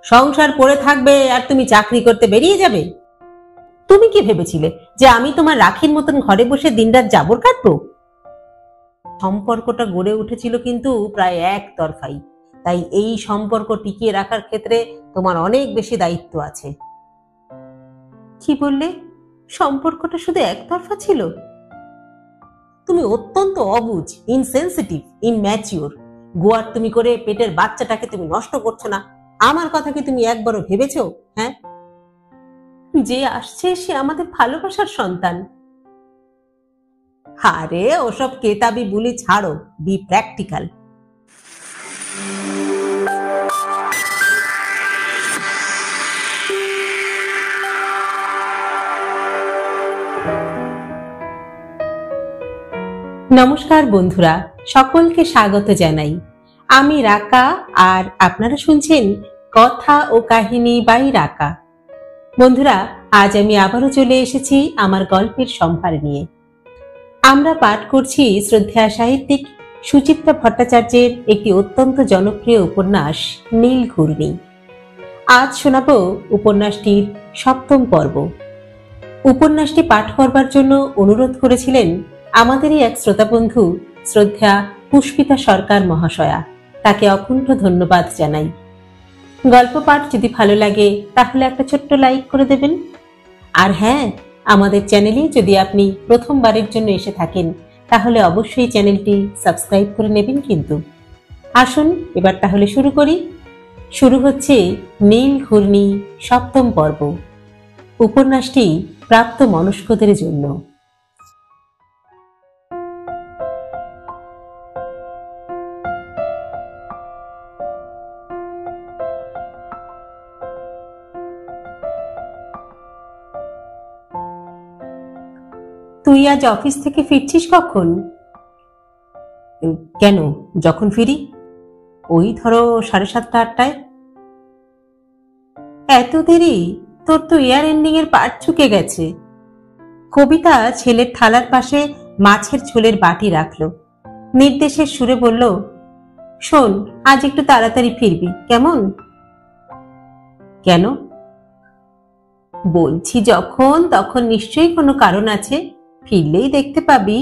সংসার পড়ে থাকবে আর তুমি চাকরি করতে বেরিয়ে যাবে? তুমি কি ভেবেছিলে যে আমি তোমার রাখির মতন ঘরে বসে দিনরাত জাবর কাটবো? সম্পর্কটা গড়ে উঠেছিল কিন্তু প্রায় একতরফাই, তাই এই সম্পর্ক টিকিয়ে রাখার ক্ষেত্রে তোমার অনেক বেশি দায়িত্ব আছে। কি বললে? সম্পর্কটা শুধু একতরফা ছিল? তুমি অত্যন্ত অবুঝ, ইনসেনসিটিভ, ইনম্যাচিওর। গোয়ার তুমি করে পেটের বাচ্চাটাকে তুমি নষ্ট করছো না? আমার কথা কি তুমি একবারও ভেবেছো? হ্যাঁ, যে আসছে সে আমাদের ভালোবাসার সন্তান। আরে ওসব কেতাবি বুলি ছাড়ো, বি প্র্যাকটিক্যাল। নমস্কার বন্ধুরা, সকলকে স্বাগত জানাই। আমি রাকা আর আপনারা শুনছেন কথা ও কাহিনী বাই রাকা। বন্ধুরা, আজ আমি আবারও চলে এসেছি আমার গল্পের সম্ভার নিয়ে। আমরা পাঠ করছি শ্রদ্ধেয়া সাহিত্যিক সুচিত্রা ভট্টাচার্যের একটি অত্যন্ত জনপ্রিয় উপন্যাস নীল ঘূর্ণি। আজ শোনাব উপন্যাসটির ৭ম পর্ব। উপন্যাসটি পাঠ করবার জন্য অনুরোধ করেছিলেন আমাদেরই এক শ্রোতা বন্ধু শ্রদ্ধেয়া পুষ্পিতা সরকার মহাশয়া। তাকে অকুণ্ঠ ধন্যবাদ জানাই। গল্প পাঠ যদি ভালো লাগে তাহলে একটা ছোট্ট লাইক করে দেবেন। আর হ্যাঁ, আমাদের চ্যানেলে যদি আপনি প্রথমবারের জন্য এসে থাকেন তাহলে অবশ্যই চ্যানেলটি সাবস্ক্রাইব করে নেবেন কিন্তু। আসুন এবার তাহলে শুরু করি। শুরু হচ্ছে নীল ঘূর্ণি ৭ম পর্ব। উপন্যাসটি প্রাপ্ত মনস্কদের জন্য। তুই আজ অফিস থেকে ফিরছিস কখন? কেন, যখন ফিরি ওই ধরো 7:30-8টায়। এত দেরি? তোর তো এয়ার এন্ডিং এর পার্ট চুকে গেছে। কবিতা ছেলের থালার পাশে মাছের ঝোলের বাটি রাখলো, নির্দেশের সুরে বলল, শোন, আজ একটু তাড়াতাড়ি ফিরবি কেমন? কেন? বলছি যখন তখন নিশ্চয়ই কোনো কারণ আছে, ফিরলেই দেখতে পাবি।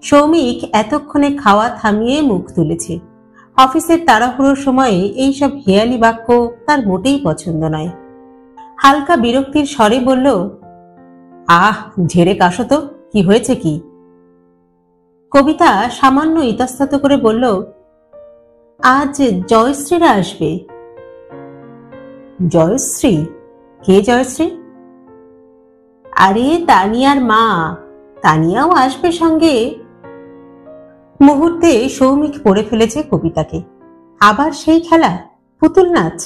সৌমিক এতক্ষণে খাওয়া থামিয়ে মুখ তুলেছে। অফিসের তাড়াহুড়োর সময়ে এইসব হেয়ালি বাক্য তার মোটেই পছন্দ নয়। হালকা বিরক্তির স্বরে বলল, আহ, ঝেড়ে কাশো তো, কি হয়েছে কি? কবিতা সামান্য ইতস্তত করে বলল, আজ জয়শ্রীরা আসবে। জয়শ্রী? কে জয়শ্রী? আরে তানিয়ার মা, তানিয়াও আসবে সঙ্গে। মুহূর্তে সৌমিক পড়ে ফেলেছে কবিতাকে। আবার সেই খেলা, পুতুল নাচ।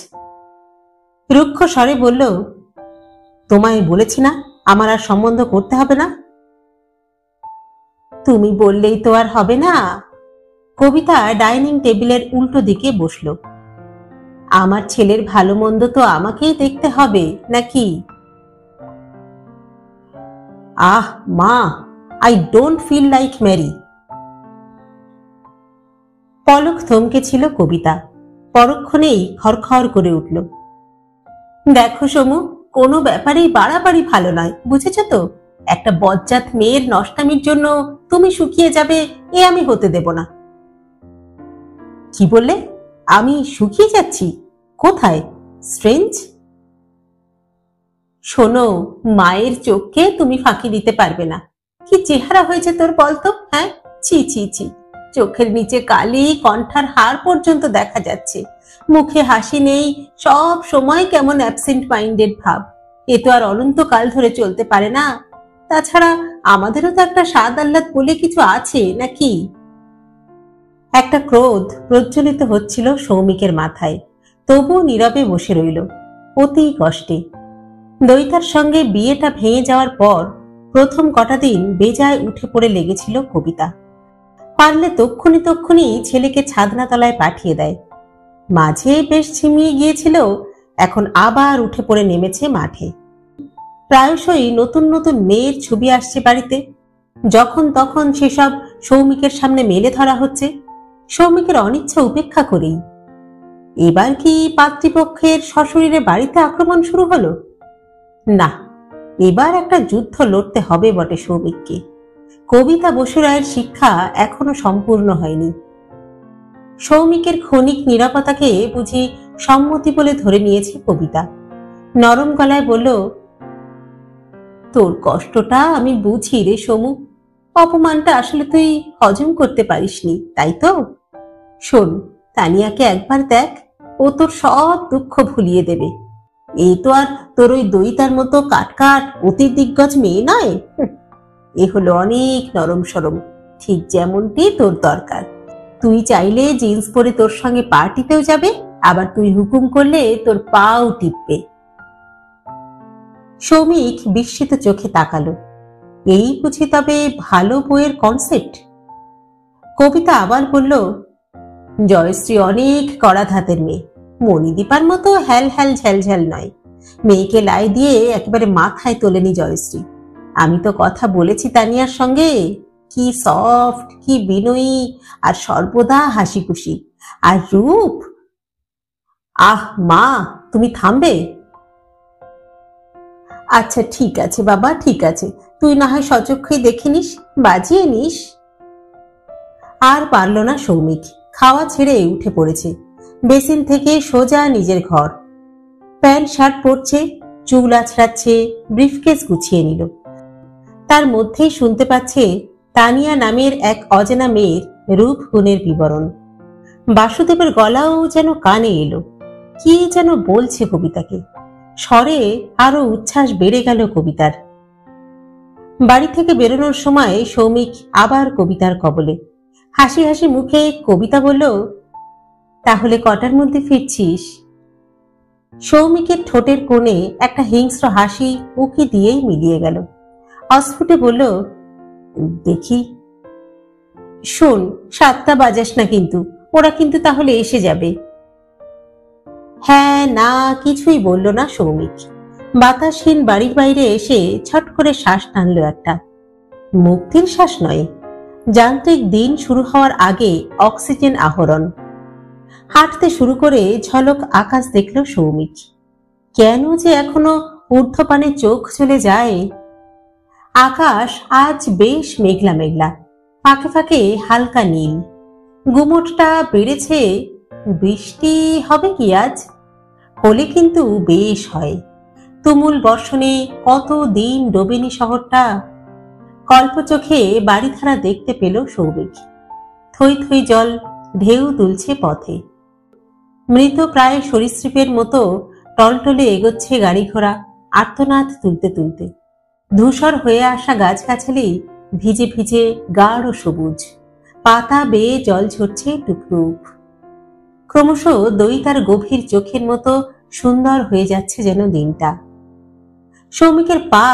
রুক্ষ স্বরে বলল, তোমায় বলেছি না আমার আর সম্বন্ধ করতে হবে না? তুমি বললেই তো আর হবে না। কবিতা ডাইনিং টেবিলের উল্টো দিকে বসল। আমার ছেলের ভালো মন্দ তো আমাকেই দেখতে হবে নাকি? আহ মা, I don't feel like marry. পলক থমকে ছিল কবিতা। পরক্ষণেই খড়খড় করে উঠল, দেখো সমু, কোনো ব্যাপারেই বাড়াবাড়ি ভালো নয়, বুঝেছ তো? একটা বজ্জাত মেয়ের নষ্টামির জন্য তুমি শুকিয়ে যাবে, এ আমি হতে দেব না। কি বললে? আমি শুকিয়ে যাচ্ছি? কোথায়? স্ট্রেঞ্জ। শোনো, মায়ের চোখকে তুমি ফাঁকি দিতে পারবে না। কি চেহারা হয়েছে তোর বলতো? হ্যাঁ, ছি ছি ছি। চোখের নিচে কালি, কণ্ঠার হাড় পর্যন্ত দেখা যাচ্ছে। মুখে হাসি নেই, সব সময় কেমন অ্যাবসেন্ট মাইন্ডেড ভাব। এ তো আর অনন্তকাল ধরে চলতে পারে না। তাছাড়া আমাদেরও তো একটা স্বাদ আহ্লাদ বলে কিছু আছে নাকি? একটা ক্রোধ প্রজ্বলিত হচ্ছিল সৌমিকের মাথায়, তবুও নীরবে বসে রইল, অতি কষ্টে। দৈতার সঙ্গে বিয়েটা ভেঙে যাওয়ার পর প্রথম কটা দিন বেজায় উঠে পড়ে লেগেছিল কবিতা। পারলে তক্ষুনি ছেলেকে ছাদনাতলায় পাঠিয়ে দেয়। মাঝে বেশ ঝিমিয়ে গিয়েছিল, এখন আবার উঠে পড়ে নেমেছে মাঠে। প্রায়শই নতুন নতুন মেয়ের ছবি আসছে বাড়িতে। যখন তখন সেসব সৌমিকের সামনে মেলে ধরা হচ্ছে, সৌমিকের অনিচ্ছা উপেক্ষা করেই। এবার কি পাত্রীপক্ষের সশরীরে বাড়িতে আক্রমণ শুরু হলো? না, এবার একটা যুদ্ধ লড়তে হবে বটে সৌমিককে। কবিতা বসু রায়ের শিক্ষা এখনো সম্পূর্ণ হয়নি। সৌমিকের ক্ষণিক নীরবতাকে বুঝি সম্মতি বলে ধরে নিয়েছে কবিতা। নরম গলায় বলল, তোর কষ্টটা আমি বুঝি রে সমু। অপমানটা আসলে তুই হজম করতে পারিসনি, তাই তো? শোন, তানিয়াকে একবার দেখ, ও তোর সব দুঃখ ভুলিয়ে দেবে। এই তো আর তোর ওই দইতার মতো কাটকাট অতি দিগ্গজ মেয়ে নয়। এ হলো অনেক নরম সরম, ঠিক যেমনটি তোর দরকার। তুই চাইলে জিন্স পরে তোর সঙ্গে পার্টিতেও যাবে, আবার তুই হুকুম করলে তোর পাও টিপবে। সৌমিক বিস্মিত চোখে তাকালো। এই বুঝি তবে ভালো বইয়ের কনসেপ্ট? কবিতা আবার বলল, জয়শ্রী অনেক কড়া ধাতের মেয়ে, মণিদীপার মতো হ্যাল হ্যাল ঝ্যালঝ্যাল নয়। মেয়েকে লাই দিয়ে একেবারে মাথায় তোলেনি জয়শ্রী। আমি তো কথা বলেছি তানিয়ার সঙ্গে, কি সফট, কি বিনয়ী, আর সর্বদা হাসি খুশি, আর রূপ। আহ মা, তুমি থামবে? আচ্ছা ঠিক আছে বাবা, ঠিক আছে, তুই না হয় সচক্ষে দেখে নিস, বাজিয়ে নিস। আর পারল না সৌমিক, খাওয়া ছেড়ে উঠে পড়েছে। বেসিন থেকে সোজা নিজের ঘর। প্যান্ট শার্ট পরছে, চুল আছড়াচ্ছে, ব্রিফকেস গুছিয়ে নিল। তার মধ্যেই শুনতে পাচ্ছে তানিয়া নামের এক অজানা মেয়ের রূপ গুণের বিবরণ। বাসুদেবের গলাও যেন কানে এলো, কি যেন বলছে কবিতাকে। স্বরে আরো উচ্ছ্বাস বেড়ে গেল কবিতার। বাড়ি থেকে বেরোনোর সময় সৌমিক আবার কবিতার কবলে। হাসি হাসি মুখে কবিতা বলল, তাহলে কটার মধ্যে ফিরছিস? সৌমিকের ঠোঁটের কোণে একটা হিংস্র হাসি উকি দিয়েই মিলিয়ে গেল। অস্ফুটে বলল, দেখি। শোন, 7টা বাজাস না কিন্তু, ওরা কিন্তু তাহলে এসে যাবে। হ্যাঁ না কিছুই বলল না সৌমিক। বাতাসহীন বাড়ির বাইরে এসে ছট করে শ্বাস টানল একটা। মুক্তির শ্বাস নয়, যান্ত্রিক দিন শুরু হওয়ার আগে অক্সিজেন আহরণ। হাঁটতে শুরু করে ঝলক আকাশ দেখল সৌমিক। কেন যে এখনো ঊর্ধ্বপানে চোখ চলে যায়। আকাশ আজ বেশ মেঘলা মেঘলা, ফাঁকে ফাঁকে হালকা নীল। গুমোটটা বেড়েছে। বৃষ্টি হবে কি আজ? হলে কিন্তু বেশ হয়। তুমুল বর্ষণে কত দিন ডোবেনি শহরটা। কল্প চোখে বাড়িধারা দেখতে পেল সৌমিক। থই থই জল ঢেউ তুলছে পথে। মৃত প্রায় সরীসৃপের মতো টলটলে এগোচ্ছে গাড়ি ঘোড়া, আর্তনাদ তুলতে তুলতে। ধূসর হয়ে আসা গাছগাছালি ভিজে ভিজে গাঢ় সবুজ, পাতা বেয়ে জল ঝরছে টুকরুক। ক্রমশ দইতার গভীর চোখের মতো সুন্দর হয়ে যাচ্ছে যেন দিনটা। সৌমিকের পা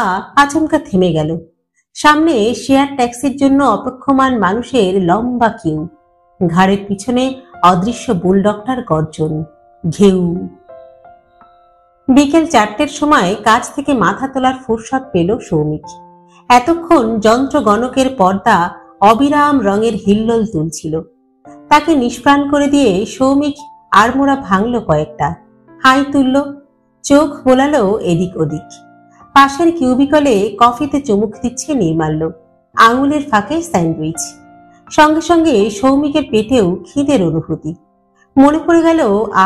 আচমকা থেমে গেল। সামনে শেয়ার ট্যাক্সির জন্য অপেক্ষমান মানুষের লম্বা কিউ। ঘাড়ের পিছনে অদৃশ্য বুলডগটার গর্জন, ঘেউ। বিকেল 4টের সময় কাজ থেকে মাথা তোলার ফুরসত পেল সৌমিক। এতক্ষণ যন্ত্র গণকের পর্দা অবিরাম রঙের হিল্লোল তুলছিল। তাকে নিষ্প্রাণ করে দিয়ে সৌমিক আড়মোড়া ভাঙল কয়েকটা, হাই তুলল, চোখ বোলালো এদিক ওদিক। পাশের কিউবিকলে কফিতে চুমুক দিচ্ছে নির্মাল্য, আঙুলের ফাঁকে স্যান্ডউইচ। সঙ্গে সঙ্গে সৌমিকের পেটেও খিদের অনুভূতি। মনে পড়ে গেল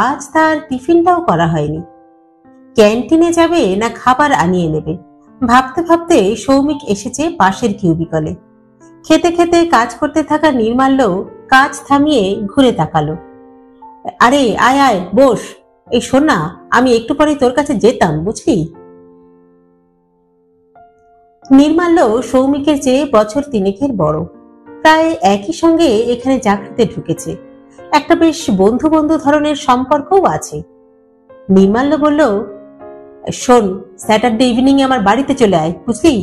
আজ তার টিফিনটাও করা হয়নি। ক্যান্টিনে যাবে না খাবার আনিয়ে নেবে, ভাবতে ভাবতে সৌমিক এসেছে পাশের কিউবিকলে। খেতে খেতে কাজ করতে থাকা নির্মাল্য কাজ থামিয়ে ঘুরে তাকালো। আরে আয় আয় বস, এই শোন না, আমি একটু পরে তোর কাছে যেতাম বুঝলি। নির্মাল্য সৌমিকের চেয়ে বছর 3-এর বড়। প্রায় একই সঙ্গে এখানে চাকরিতে ঢুকেছে। একটা বেশ বন্ধু বন্ধু ধরনের সম্পর্কও আছে। নির্মাল্য বলল, শোন, স্যাটারডে ইভিনিং এ আমার বাড়িতে চলে আয় বুঝলি।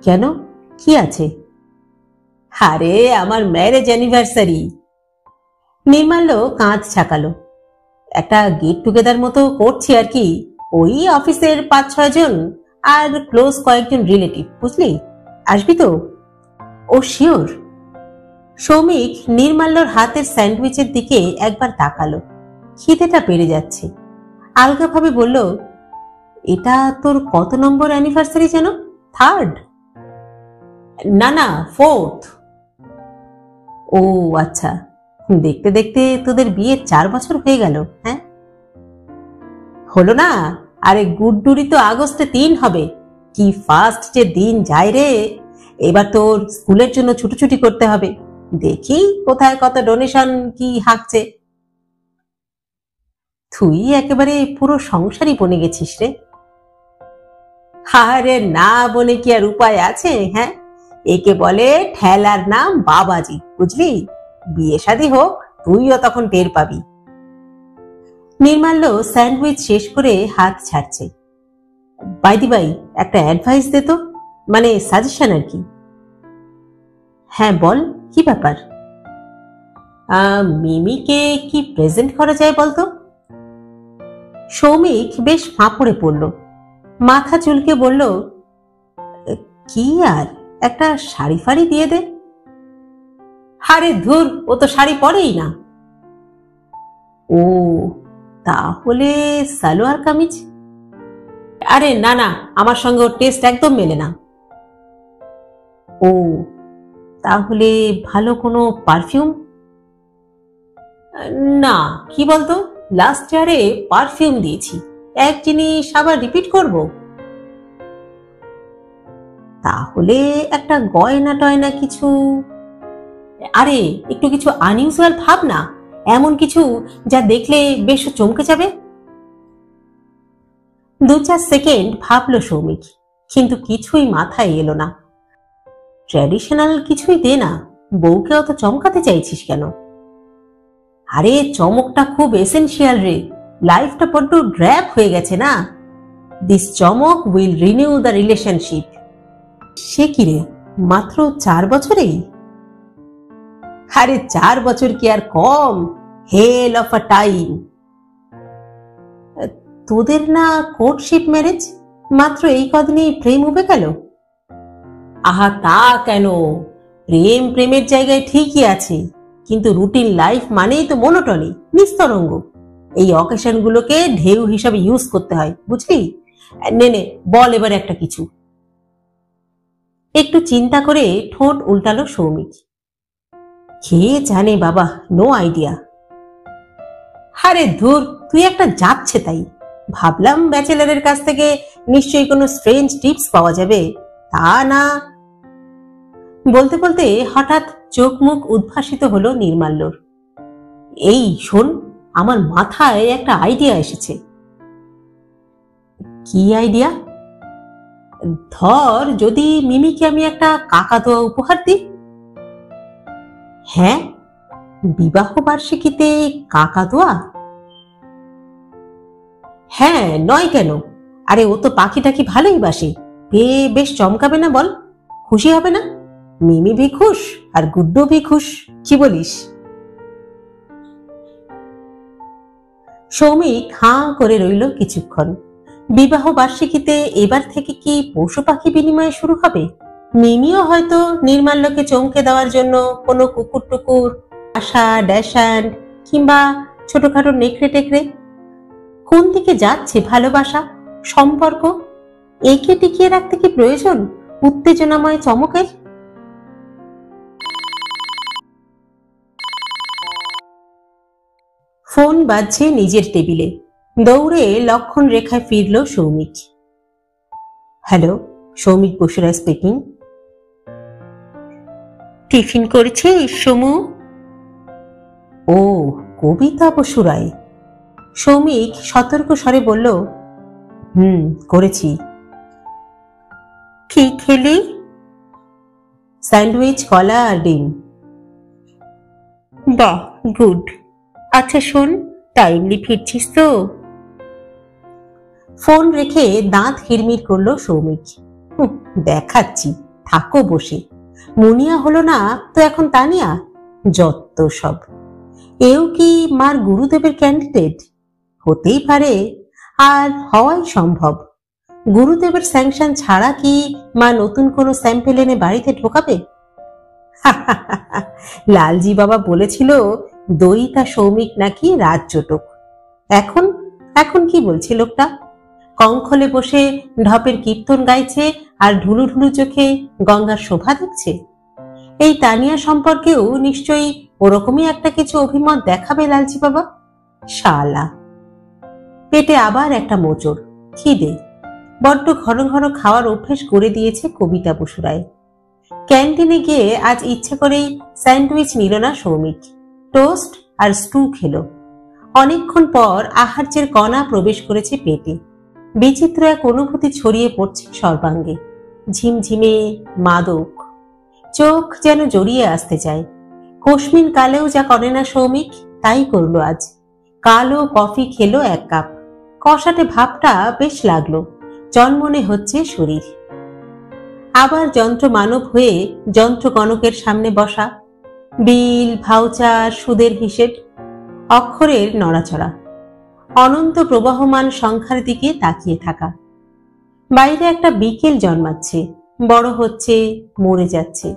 কেন, কি আছে? আরে আমার ম্যারেজ অ্যানিভার্সারি। নির্মাল্য কাঁধ ছাকালো। একটা গেট টুগেদার মতো করছি আর কি, ওই অফিসের 5-6 জন আর ক্লোজ কয়েকজন রিলেটিভ বুঝলি। আসবি তো? ও শিওর? সৌমিক নির্মাল্যর হাতের স্যান্ডউইচের দিকে একবার তাকালো। খিদেটা বেড়ে যাচ্ছে। আলগাভাবে বলল, এটা তোর কত নম্বর অ্যানিভার্সারি যেন? থার্ড? না না, ফোর্থ। ও আচ্ছা, দেখতে দেখতে তোদের বিয়ে 4 বছর হয়ে গেল। হ্যাঁ, হলো না? আরে গুড্ডুরি তো আগস্টে 3 হবে। কি ফাস্ট যে দিন যায় রে। এবার তোর স্কুলের জন্য ছুটোছুটি করতে হবে। দেখি কোথায় কত ডোনেশন কি হাঁকছে। তুই একেবারে পুরো সংসারই বনে গেছিস রে। আরে না, বলে কি আর উপায় আছে? হ্যাঁ, একে বলে ঠেলার নাম বাবাজি, বুঝলি? বিয়ে শাদী হোক, তুইও তখন টের পাবি। নির্মাল্য স্যান্ডউইচ শেষ করে হাত ছাড়ছে। বাইদি বাই, একটা অ্যাডভাইস দে তো, মানে সাজেশন আর কি। হ্যাঁ বল, কি ব্যাপার? মিমিকে কি প্রেজেন্ট করা যায় বলতো? সৌমিক বেশ ফাঁপড়ে পড়ল। মাথা চুলকে বলল, কি আর, একটা শাড়ি ফাড়ি দিয়ে দে। আরে ধুর, ও তো শাড়ি পরেই না। ও, তাহলে সালোয়ার কামিজ? আরে না না, আমার সঙ্গে ওর টেস্ট একদম মেলে না। ও, তাহলে ভালো কোনো পারফিউম? না, কি বলতো, লাস্ট ইয়ারে পারফিউম দিয়েছি, এক জিনিস আবার রিপিট করব। তাহলে একটা গয়না টয়না কিছু। আরে একটু কিছু আনইউজুয়াল ভাব না, এমন কিছু যা দেখলে বেশ চমকে যাবে। 2-4 সেকেন্ড ভাবলো সৌমিক, কিন্তু কিছুই মাথায় এলো না। ট্র্যাডিশনাল কিছুই দে না, বউকে অত চমকাতে চাইছিস কেন? আরে চমকটা খুব এসেনশিয়াল রে, লাইফটা বড্ড ড্র্যাপ হয়ে গেছে না। দিস চমক উইল রিনিউ দ্য রিলেশনশিপ। সে কি রে, মাত্র 4 বছরেই? আরে 4 বছর কি আর কম? হেল অফ আ টাইম। তোদের না কোর্টশিপ ম্যারেজ, মাত্র এই কদিনই প্রেম উবে গেল? আহা তা কেন, প্রেম প্রেমের জায়গায় ঠিকই আছে, কিন্তু রুটিন লাইফ মানেই তো মনোটনি, নিস্তরঙ্গ। এই অকেশন গুলোকে ঢেউ হিসাবে ইউজ করতে হয়, বুঝলি? নে নে, বল এবার একটা কিছু। একটু চিন্তা করে ঠোঁট উল্টালো সৌমিক। কে জানে বাবা, নো আইডিয়া। আরে ধুর, তুই একটা যাচ্ছে তাই। ভাবলাম ব্যাচেলারের কাছ থেকে নিশ্চয়ই কোনো স্ট্রেঞ্জ টিপস পাওয়া যাবে, তা না। বলতে বলতে হঠাৎ চোখ মুখ উদ্ভাসিত হলো নির্মাল্যর। এই শোন, আমার মাথায় একটা আইডিয়া এসেছে। কি আইডিয়া? ধর, যদি মিমিকে আমি একটা কাকাতুয়া উপহার দিই। হ্যাঁ, বিবাহ বার্ষিকীতে কাকাতুয়া? হ্যাঁ, নয় কেন? আরে ও তো পাখি টাকি ভালোই বাসে, পেয়ে বেশ চমকাবে না বল? খুশি হবে না? মিমি ভি খুশ আর গুড্ডু ভি খুশ, কি বলিস? সৌমিক হাঁ করে রইল কিছুক্ষণ। বিবাহ বার্ষিকীতে এবার থেকে কি পশু পাখি বিনিময় শুরু হবে? মিমিও হয়তো নির্মাল্যকে চমকে দেওয়ার জন্য কোনো কুকুর টুকুর, আশা ড্যাশান্ড কিংবা ছোটখাটো নেকড়ে টেকড়ে। কোন দিকে যাচ্ছে ভালোবাসা, সম্পর্ক? একে টিকিয়ে রাখতে কি প্রয়োজন উত্তেজনাময় চমকের? ফোন বাজছে নিজের টেবিলে। দৌড়ে লক্ষণ রেখায় ফিরল সৌমিক। হ্যালো, সৌমিক বসুরা স্পিকিং। টিফিন করেছিস সমু? ও, কবিতা বসুরায়। সৌমিক সতর্ক স্বরে বলল, করেছি। কি খেলি? স্যান্ডউইচ, কলা আর ডিম। বাহ, গুড। আচ্ছা শোন, টাইমলি ফিরছিস তো? ফোন রেখে দাঁত কিরমির করলো সৌমিক। দেখাচ্ছি, থাকো বসে। মুনিয়া হলো না তো এখন তানিয়া, যত সব। এও কি মার গুরুদেবের ক্যান্ডিডেট? হতেই পারে, আর হওয়াই সম্ভব। গুরুদেবের স্যাংশন ছাড়া কি মা নতুন কোনো স্যাম্পেল এনে বাড়িতে ঢোকাবে? লালজি বাবা বলেছিল দইতা সৌমিক নাকি রাজজোটক। এখন এখন কি বলছে লোকটা? কঙ্খলে বসে ঢপের কীর্তন গাইছে আর ঢুলু ঢুলু চোখে গঙ্গার শোভা দেখছে। এই তানিয়া সম্পর্কেও নিশ্চয়ই ওরকমই একটা কিছু অভিমত দেখাবে লালজি বাবা। শালা। পেটে আবার একটা মোচড়, খিদে। বড্ড ঘন ঘন খাওয়ার অভ্যেস করে দিয়েছে কবিতা বসু রায়। ক্যান্টিনে গিয়ে আজ ইচ্ছে করেই স্যান্ডউইচ নিল না সৌমিক, টোস্ট আর স্টু খেলো। অনেকক্ষণ পর আহার্যের কণা প্রবেশ করেছে পেটে। বিচিত্র এক অনুভূতি ছড়িয়ে পড়ছে সর্বাঙ্গে, ঝিমঝিমে, মাদক। চোখ যেন জড়িয়ে আসতে চায়। কস্মিন কালেও যা করে না সৌমিক, তাই করলো আজ। কালো কফি খেলো 1 কাপ। কষাটে ভাবটা বেশ লাগলো, জন্মনে হচ্ছে শরীর। আবার যন্ত্র মানব হয়ে যন্ত্র গণকের সামনে বসা, বিল, ভাউচার, সুদের হিসেব, অক্ষরের নড়াচড়া, অনন্ত প্রবাহমান সংখ্যার দিকে তাকিয়ে থাকা। বাইরে একটা বিকেল জন্মাচ্ছে, বড় হচ্ছে, মরে যাচ্ছে।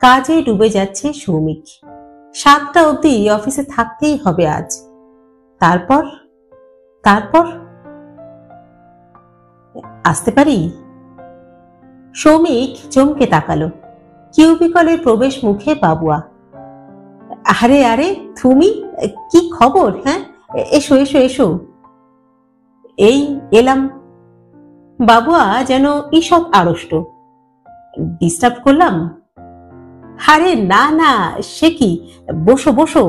কাজে ডুবে যাচ্ছে সৌমিক। 7টা অবধি অফিসে থাকতেই হবে আজ। তারপর তারপর আসতে পারি? সৌমিক চমকে তাকালো। কিউবিকলের প্রবেশ মুখে বাবুয়া। আরে আরে তুমি, কি খবর? হ্যাঁ, এসো এসো এসো। এই এলাম। বাবুয়া যেন ঈষৎ আড়ষ্ট। ডিস্টার্ব করলাম? আরে না না, সে কি, বসো বসো।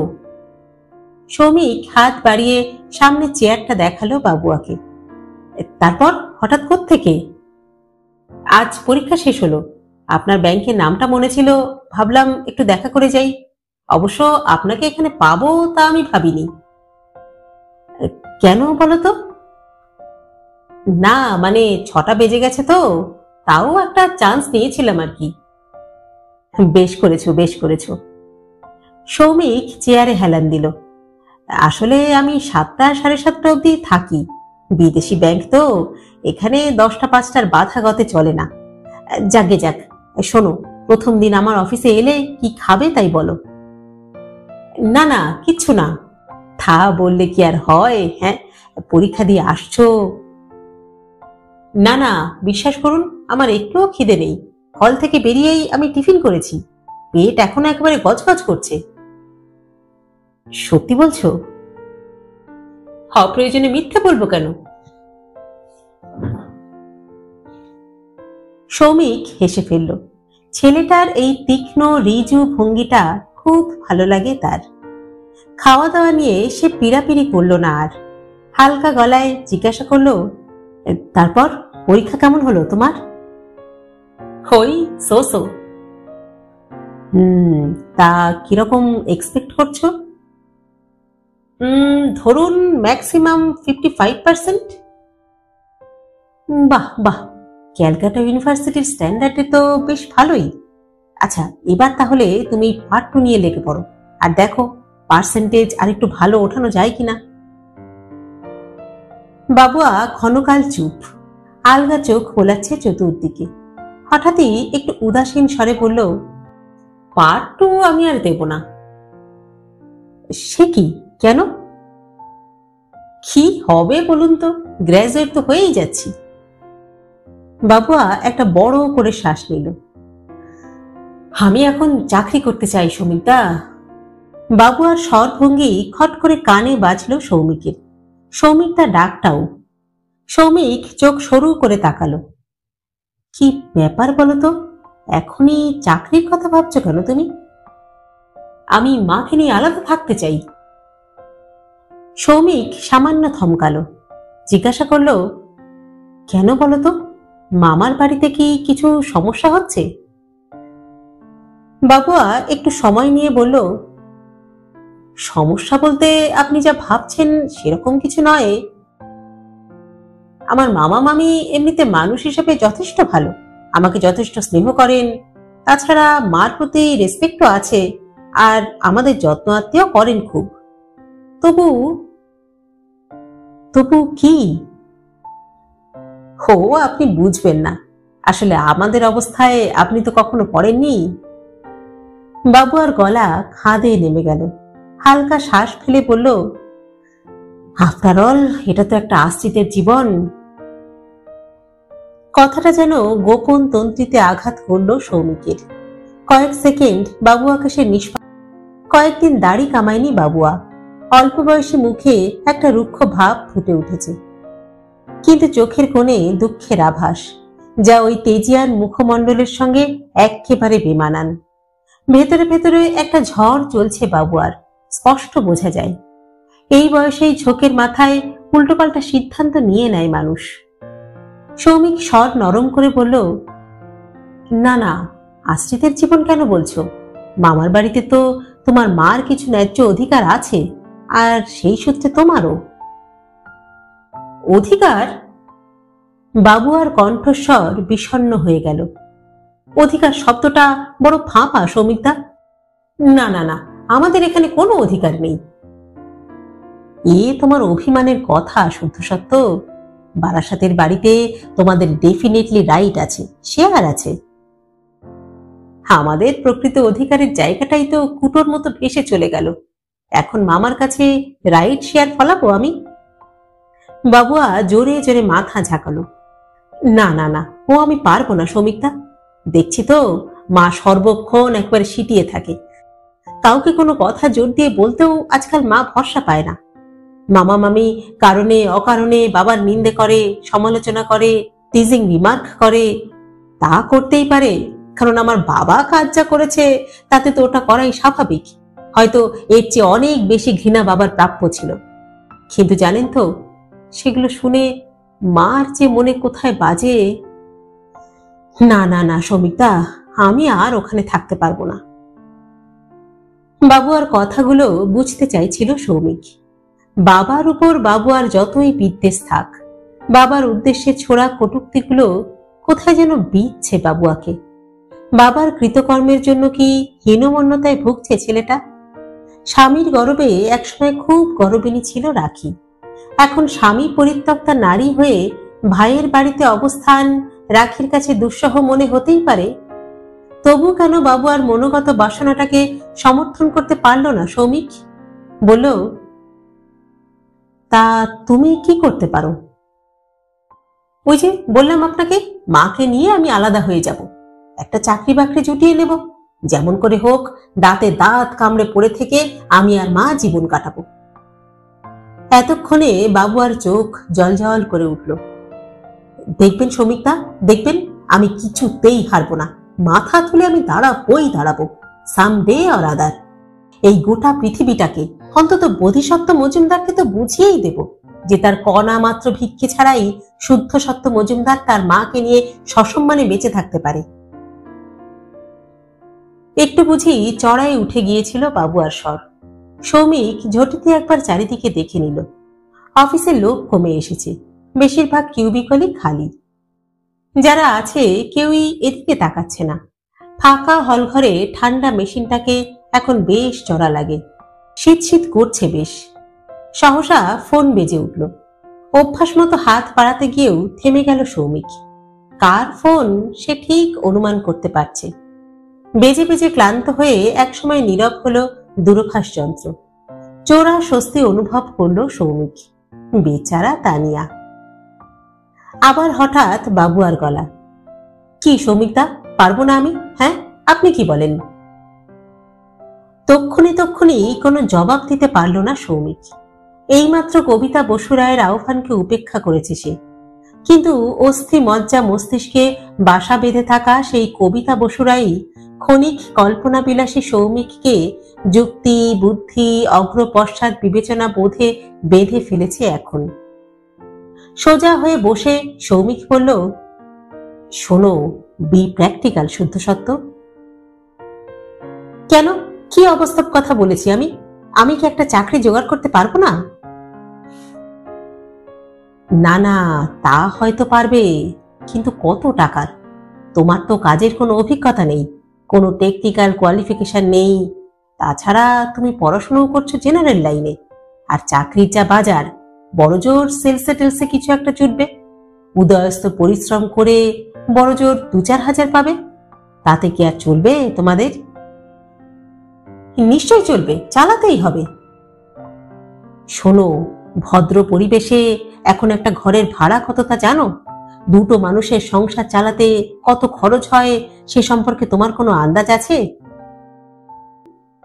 সৌমিক হাত বাড়িয়ে সামনে চেয়ারটা দেখালো বাবুয়াকে। তারপর হঠাৎ কোত্থেকে? আজ পরীক্ষা শেষ হলো, আপনার ব্যাংকের নামটা মনে ছিল, ভাবলাম একটু দেখা করে যাই। অবশ্য আপনাকে এখানে পাবো তা আমি ভাবিনি। কেন বলো তো? না মানে 6টা বেজে গেছে তো, তাও একটা চান্স নিয়েছিলাম আর কি। বেশ করেছো বেশ করেছো। সৌমিক চেয়ারে হেলান দিল। আসলে আমি 7টা 7:30 অবধি থাকি। বিদেশি ব্যাংক তো, এখানে 10টা 5টার বাধা গতে চলে না। যাকে যাক, শোনো, প্রথম দিন আমার অফিসে এলে কি খাবে তাই বলো। না না, কিচ্ছু না। থা বললে কি আর হয়? হ্যাঁ, পরীক্ষা দিয়ে আসছো। না না, বিশ্বাস করুন, আমার একটুও খিদে নেই। হল থেকে বেরিয়েই আমি টিফিন করেছি। পেট এখনো একেবারে গজগজ করছে। সত্যি বলছো? অপ্রয়োজনে মিথ্যে বলবো কেন? সৌমিক হেসে ফেলল। ছেলেটার এই তীক্ষ্ণ রিজু ভঙ্গিটা খুব ভালো লাগে তার। খাওয়া দাওয়া নিয়ে সে পিড়াপিড়ি করল না আর। হালকা গলায় জিজ্ঞাসা করলো, তারপর পরীক্ষা কেমন হলো তোমার? ওই সো সো। তা কিরকম এক্সপেক্ট করছো? ধরুন ম্যাক্সিমাম 55%। বাহ বাহ, ক্যালকাটা ইউনিভার্সিটির স্ট্যান্ডার্ডে তো বেশ ভালোই। আচ্ছা, এবার তাহলে তুমি পার্ট 2 নিয়ে লেগে পড়ো, আর দেখো পার্সেন্টেজ আর একটু ভালো ওঠানো যায় কিনা। বাবুয়া ক্ষণকাল চুপ, আলগা চোখ বোলাচ্ছে চতুর্দিকে। হঠাৎই একটু উদাসীন স্বরে বলল, পার্ট 2 আমি আর দেব না। সে কি, কেন? কি হবে বলুন তো, গ্র্যাজুয়েট তো হয়েই যাচ্ছি। বাবুয়া একটা বড় করে শ্বাস নিল। আমি এখন চাকরি করতে চাই সৌমিকদা। বাবুয়ার স্বরভঙ্গি খট করে কানে বাজল সৌমিকের। সৌমিক তার ডাকটাও। সৌমিক চোখ সরু করে তাকালো। কি ব্যাপার বলো তো, এখনই চাকরির কথা ভাবছো কেন তুমি? আমি মাকে নিয়ে আলাদা থাকতে চাই। সৌমিক সামান্য থমকালো, জিজ্ঞাসা করলো, কেন বলো তো, মামার বাড়িতে কি কিছু সমস্যা হচ্ছে? বাবুয়া একটু সময় নিয়ে বলল, সমস্যা বলতে আপনি যা ভাবছেন সেরকম কিছু নয়। আমার মামা মামি এমনিতে মানুষ হিসেবে যথেষ্ট ভালো, আমাকে যথেষ্ট স্নেহ করেন। তাছাড়া মার প্রতি রেসপেক্টও আছে, আর আমাদের যত্ন আত্মীয় করেন খুব। তবু তবু কি? হো, আপনি বুঝবেন না। আসলে আমাদের অবস্থায় আপনি তো কখনো পড়েননি। বাবুয়ার গলা খাদে নেমে গেল। হালকা শ্বাস ফেলে বলল, আফটার অল এটা তো একটা আশ্রিতের জীবন। কথাটা যেন গোপন তন্ত্রীতে আঘাত করল সৌমিকের। কয়েক সেকেন্ড বাবু আকাশে কয়েকদিন দাড়ি কামায়নি বাবুয়া। অল্প বয়সী মুখে একটা রুক্ষ ভাব ফুটে উঠেছে, কিন্তু চোখের কোণে দুঃখের আভাস, যা ওই তেজিয়ান মুখমণ্ডলের সঙ্গে একেবারে বেমানান। ভেতরে ভেতরে একটা ঝড় চলছে বাবুয়ার, স্পষ্ট বোঝা যায়। এই বয়সেই ঝোঁকের মাথায় উল্টোপাল্টা সিদ্ধান্ত নিয়ে নেয় মানুষ। সৌমিক স্বর নরম করে বলল, না না, আশ্রিতের জীবন কেন বলছো? মামার বাড়িতে তো তোমার মার কিছু ন্যায্য অধিকার আছে, আর সেই সূত্রে তোমারও অধিকার। বাবুয়ার কণ্ঠস্বর বিষণ্ণ হয়ে গেল। অধিকার শব্দটা বড় ফাঁপা সৌমিকদা। না না না, আমাদের এখানে কোনো অধিকার নেই। এ তোমার অভিমানের কথা শুদ্ধ সত্য। বারাসাতের বাড়িতে তোমাদের ডেফিনেটলি রাইট আছে, শেয়ার আছে। আমাদের প্রকৃত অধিকারের জায়গাটাই তো কুটোর মতো ভেসে চলে গেল। এখন মামার কাছে রাইট শেয়ার ফলাবো আমি? বাবুয়া জোরে জোরে মাথা ঝাঁকালো। না না না, ও আমি পারবো না সৌমিকদা। দেখছি তো মা সর্বক্ষণ একবারে সিটিয়ে থাকে। কাউকে কোনো কথা জোর দিয়ে বলতেও আজকাল মা ভরসা পায় না। মামা মামি কারণে অকারণে বাবার নিন্দে করে, সমালোচনা করে, টিজিং রিমার্ক করে। তা করতেই পারে, কারণ আমার বাবা কাজ যা করেছে তাতে তো ওটা করাই স্বাভাবিক। হয়তো এর চেয়ে অনেক বেশি ঘৃণা বাবার প্রাপ্য ছিল। কিন্তু জানেন তো, সেগুলো শুনে মার যে মনে কোথায় বাজে। না না না সৌমিকদা, আমি আর ওখানে থাকতে পারবো না। বাবুয়ার কথাগুলো বুঝতে চাইছিল সৌমিক। বাবার উপর বাবুয়ার যতই বিদ্বেষ থাক, বাবার উদ্দেশ্যে ছোড়া কটূক্তিগুলো কোথায় যেন বিচ্ছে বাবুয়াকে। বাবার কৃতকর্মের জন্য কি হীনমন্যতায় ভুগছে ছেলেটা? স্বামীর গর্বে একসময় খুব গর্বিণী ছিল রাখি। এখন স্বামী পরিত্যক্তা নারী হয়ে ভাইয়ের বাড়িতে অবস্থান রাখির কাছে দুঃসহ মনে হতেই পারে। তবু কেন বাবুয়ার মনোগত বাসনাটাকে সমর্থন করতে পারল না সৌমিক? বলল, তা তুমি কি করতে পারো? ওই যে বললাম আপনাকে, মাকে নিয়ে আমি আলাদা হয়ে যাব, একটা চাকরি বাকরি জুটিয়ে নেব। যেমন করে হোক দাঁতে দাঁত কামড়ে পড়ে থেকে আমি আর মা জীবন কাটাবো। এতক্ষণে বাবুয়ার চোখ জলজল করে উঠল। দেখবেন সৌমিকদা, দেখবেন আমি কিছুতেই হারবো না। মাথা তুলে আমি দাঁড়াবো সামডে অর আদার। এই গোটা পৃথিবীটাকে, অন্তত বোধিসত্ত্ব মজুমদারকে তো বুঝিয়েই দেব যে তার কণা মাত্র ভিক্ষে ছাড়াই শুদ্ধ সত্য মজুমদার তার মাকে নিয়ে সসম্মানে বেঁচে থাকতে পারে। একটু বুঝি চড়াই উঠে গিয়েছিল বাবুয়ার স্বর। সৌমিক ঝটিতে একবার চারিদিকে দেখে নিল। অফিসের লোক কমে এসেছে, বেশিরভাগ কিউবিকলই খালি। যারা আছে কেউই এদিকে তাকাচ্ছে না। ফাঁকা হলঘরে ঠান্ডা মেশিনটাকে এখন বেশ চড়া লাগে, শীত শীত করছে বেশ। সহসা ফোন বেজে উঠল। অভ্যাস মতো হাত বাড়াতে গিয়েও থেমে গেল সৌমিক। কার ফোন সে ঠিক অনুমান করতে পারছে। বেজে বেজে ক্লান্ত হয়ে একসময় নীরব হলো দূরভাষ যন্ত্র। চোরা স্বস্তি অনুভব করল সৌমিক। বেচারা তানিয়া। আবার হঠাৎ বাবুয়ার গলা, কি সৌমিকদা, পারবো না আমি? হ্যাঁ, আপনি কি বলেন? তক্ষুনি কোনো জবাব দিতে পারল না সৌমিক। এইমাত্র কবিতা বসু রায়ের আহ্বানকে উপেক্ষা করেছে সে, কিন্তু অস্থি মজ্জা মস্তিষ্কে বাসা বেঁধে থাকা সেই কবিতা বসু রাই ক্ষণিক কল্পনা বিলাসী সৌমিককে যুক্তি বুদ্ধি অগ্রপশ্চাৎ বিবেচনা বোধে বেঁধে ফেলেছে এখন। সোজা হয়ে বসে সৌমিক বলল, শোনো, বি প্র্যাকটিক্যাল শুদ্ধ সত্য। কেন, কি অবাস্তব কথা বলেছি আমি? আমি কি একটা চাকরি জোগাড় করতে পারবো না? না না, তা হয়তো পারবে, কিন্তু কত টাকার? তোমার তো কাজের কোনো অভিজ্ঞতা নেই, কোনো টেকনিক্যাল কোয়ালিফিকেশন নেই। তাছাড়া তুমি পড়াশোনাও করছো জেনারেল লাইনে, আর চাকরির যা বাজার, বড়জোর সেলসে টেলসে কিছু একটা জুটবে। উদয়স্ত পরিশ্রম করে বড়জোর 2-4 হাজার পাবে। তাতে কি আর চলবে তোমাদের? নিশ্চয় চলবে, চালাতেই হবে। শোনো, ভদ্র পরিবেশে এখন একটা ঘরের ভাড়া কত তা জানো? দুটো মানুষের সংসার চালাতে কত খরচ হয় সে সম্পর্কে তোমার কোনো আন্দাজ আছে?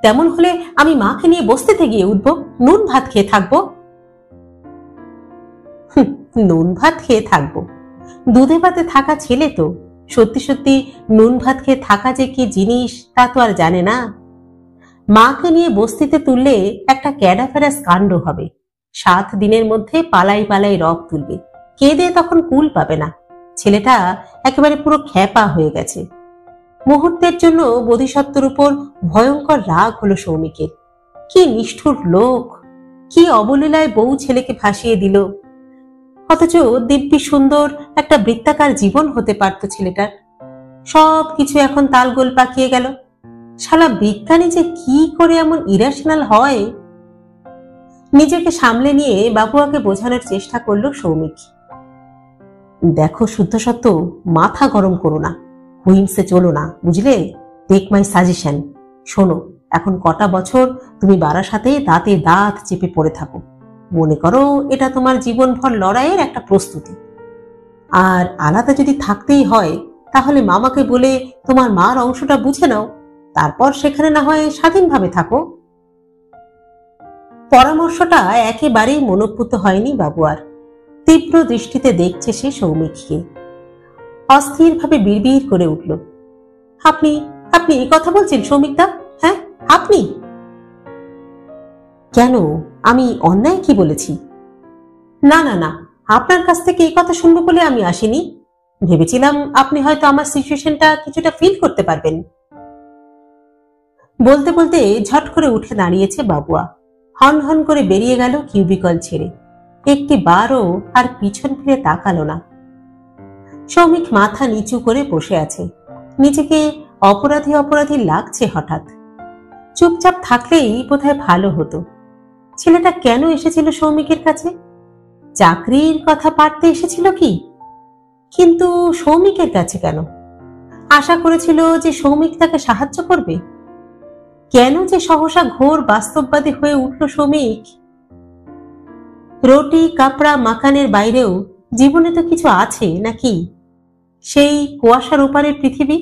তেমন হলে আমি মাকে নিয়ে বস্তিতে গিয়ে উঠবো, নুন ভাত খেয়ে থাকবো। নুন ভাত খেয়ে থাকবো? দুধে ভাতে থাকা ছেলে তো সত্যি সত্যি নুন ভাত খেয়ে থাকা যে কি জিনিস তা তো আর জানে না। মাকে নিয়ে বস্তিতে তুললে একটা ক্যাডাফেরাস কাণ্ড হবে। 7 দিনের মধ্যে পালাই পালাই রব তুলবে, কেঁদে তখন কুল পাবে না। ছেলেটা একেবারে পুরো খ্যাপা হয়ে গেছে। মুহূর্তের জন্য বোধিসত্ত্বর উপর ভয়ঙ্কর রাগ হলো সৌমিকের। কি নিষ্ঠুর লোক, কি অবলীলায় বউ ছেলেকে ভাসিয়ে দিল। অথচ দিব্যি সুন্দর একটা বৃত্তাকার জীবন হতে পারত ছেলেটার। সব কিছু এখন তালগোল পাকিয়ে গেল। শালা বিজ্ঞানী যে কি করে এমন ইরেশনাল হয়। নিজেকে সামলে নিয়ে বাবুয়াকে বোঝানোর চেষ্টা করলো সৌমিক। দেখো শুদ্ধ সত্য, মাথা গরম করো না, হুইমসে চলো না, বুঝলে? Take my suggestion. শোনো, এখন কটা বছর তুমি বারাসাতে দাঁতে দাঁত চেপে পড়ে থাকো। মনে করো এটা তোমার জীবনভর লড়াইয়ের একটা প্রস্তুতি। আর আলাদা যদি থাকতেই হয় তাহলে মামাকে বলে তোমার মার অংশটা বুঝে নাও, তারপর সেখানে না হয় স্বাধীনভাবে থাকো। পরামর্শটা একেবারেই মনোপুত হয়নি বাবুয়ার। তীব্র দৃষ্টিতে দেখছে সে সৌমিককে। অস্থিরভাবে বিড়বিড় করে উঠল, আপনি আপনি এই কথা বলছেন সৌমিকদা? হ্যাঁ, আপনি? কেন, আমি অন্যায় কি বলেছি? না না না, আপনার কাছ থেকে এই কথা শুনবো বলে আমি আসিনি। ভেবেছিলাম আপনি হয়তো আমার সিচুয়েশনটা কিছুটা ফিল করতে পারবেন। বলতে বলতে ঝট করে উঠে দাঁড়িয়েছে বাবুয়া। হন হন করে বেরিয়ে গেল কিউবিকল ছেড়ে। একটি বারও আর পিছন ফিরে তাকালো না। সৌমিক মাথা নিচু করে বসে আছে। নিজেকে অপরাধী অপরাধী লাগছে হঠাৎ। চুপচাপ থাকলেই বোধহয় ভালো হতো। ছেলেটা কেন এসেছিল সৌমিকের কাছে? চাকরির কথা পাড়তে এসেছিল কি? কিন্তু সৌমিকের কাছে কেন? আশা করেছিল যে সৌমিক তাকে সাহায্য করবে। কেন যে সহসা ঘোর বাস্তববাদী হয়ে উঠল সৌমিক? রুটি কাপড়া মাকানের বাইরেও জীবনে তো কিছু আছে নাকি? সেই কুয়াশার ওপারের পৃথিবী?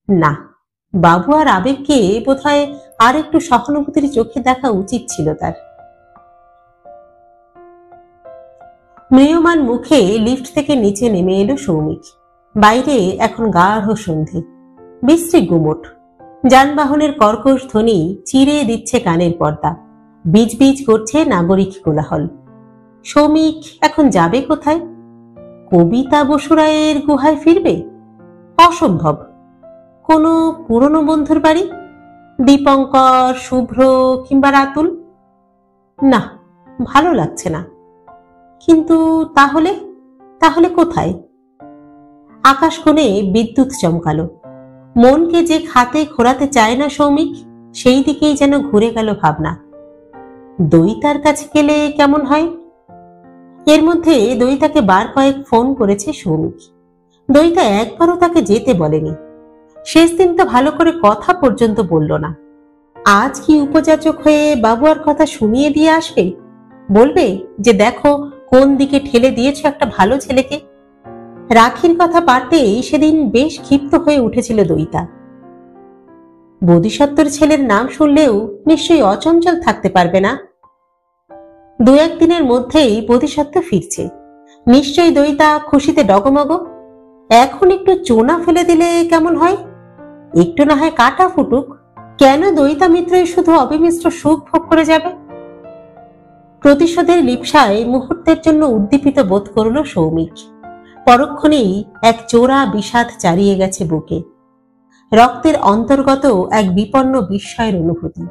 না, বাবু আর আবেগকে বোধহয় আর একটু সহানুভূতির চোখে দেখা উচিত ছিল তার। ম্রিয়মান মুখে লিফট থেকে নিচে নেমে এলো সৌমিক। বাইরে এখন গাঢ় সন্ধে, বিশ্রী গুমট। যানবাহনের কর্কশ ধ্বনি চিরে দিচ্ছে কানের পর্দা। বীজ বীজ করছে নাগরিক কোলাহল। সৌমিক এখন যাবে কোথায়? কবিতা বসুরায়ের গুহায় ফিরবে? অসম্ভব। কোনো পুরনো বন্ধুর বাড়ি? দীপঙ্কর, শুভ্র কিংবা রাতুল? না, ভালো লাগছে না। কিন্তু তাহলে তাহলে কোথায়? আকাশ কোণে বিদ্যুৎ চমকালো। মনকে যে খাতে ঘোরাতে চায় না সৌমিক, সেই দিকেই যেন ঘুরে গেল ভাবনা। দইতার কাছে গেলে কেমন হয়? এর মধ্যে দইতাকে বার কয়েক ফোন করেছে সৌমিক। দইতা একবারও তাকে যেতে বলেনি। শেষ দিন তো ভালো করে কথা পর্যন্ত বলল না। আজ কি উপযাচক হয়ে বাবুয়ার কথা শুনিয়ে দিয়ে আসবে? বলবে যে দেখো কোন দিকে ঠেলে দিয়েছ একটা ভালো ছেলেকে। রাখির কথা পারতেই সেদিন বেশ ক্ষিপ্ত হয়ে উঠেছিল দইতা। বোধিসত্ত্বর ছেলের নাম শুনলেও নিশ্চয়ই অচঞ্চল থাকতে পারবে না। 2-1 দিনের মধ্যেই বোধিসত্ত্ব ফিরছে। নিশ্চয়ই দইতা খুশিতে ডগমগ। এখন একটু চোনা ফেলে দিলে কেমন হয়? একটু না হয় কাটা ফুটুক। কেন দইতা মিত্রই শুধু অবিমিশ্র সুখ ভোগ করে যাবে? প্রতিশোধের লিপ্সায় মুহূর্তের জন্য উদ্দীপিত বোধ করল সৌমিক। পরক্ষণেই এক চোরা বিষাদ চারিয়ে গেছে বুকে। রক্তের অন্তর্গত এক বিপন্ন বিস্ময়ের অনুভূতি।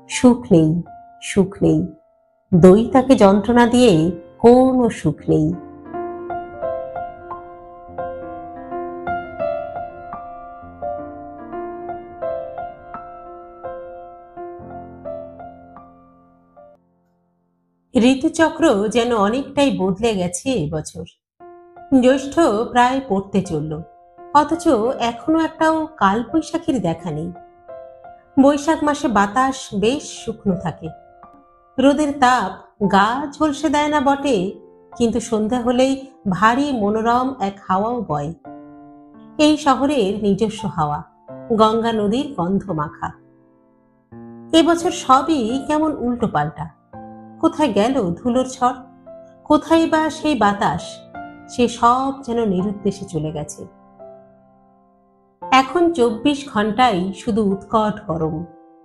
সুখ নেই, সুখ নেই। দইতাকে যন্ত্রণা দিয়ে কোনো সুখ নেই। ঋতুচক্র যেন অনেকটাই বদলে গেছে এবছর। জ্যৈষ্ঠ প্রায় পড়তে চলল, অথচ এখনো একটাও কালবৈশাখীর দেখা নেই। বৈশাখ মাসে বাতাস বেশ শুকনো থাকে। রোদের তাপ গা ঝলসে দেয় না বটে, কিন্তু সন্ধ্যা হলেই ভারী মনোরম এক হাওয়াও বয়। এই শহরের নিজস্ব হাওয়া, গঙ্গা নদীর গন্ধ মাখা। এবছর সবই কেমন উল্টো পাল্টা। কোথায় গেল ধুলোর ঝড়, কোথায় বা সেই বাতাস, সে সব যেন নিরুদ্দেশে চলে গেছে। এখন 24 ঘন্টাই শুধু উৎকট গরম,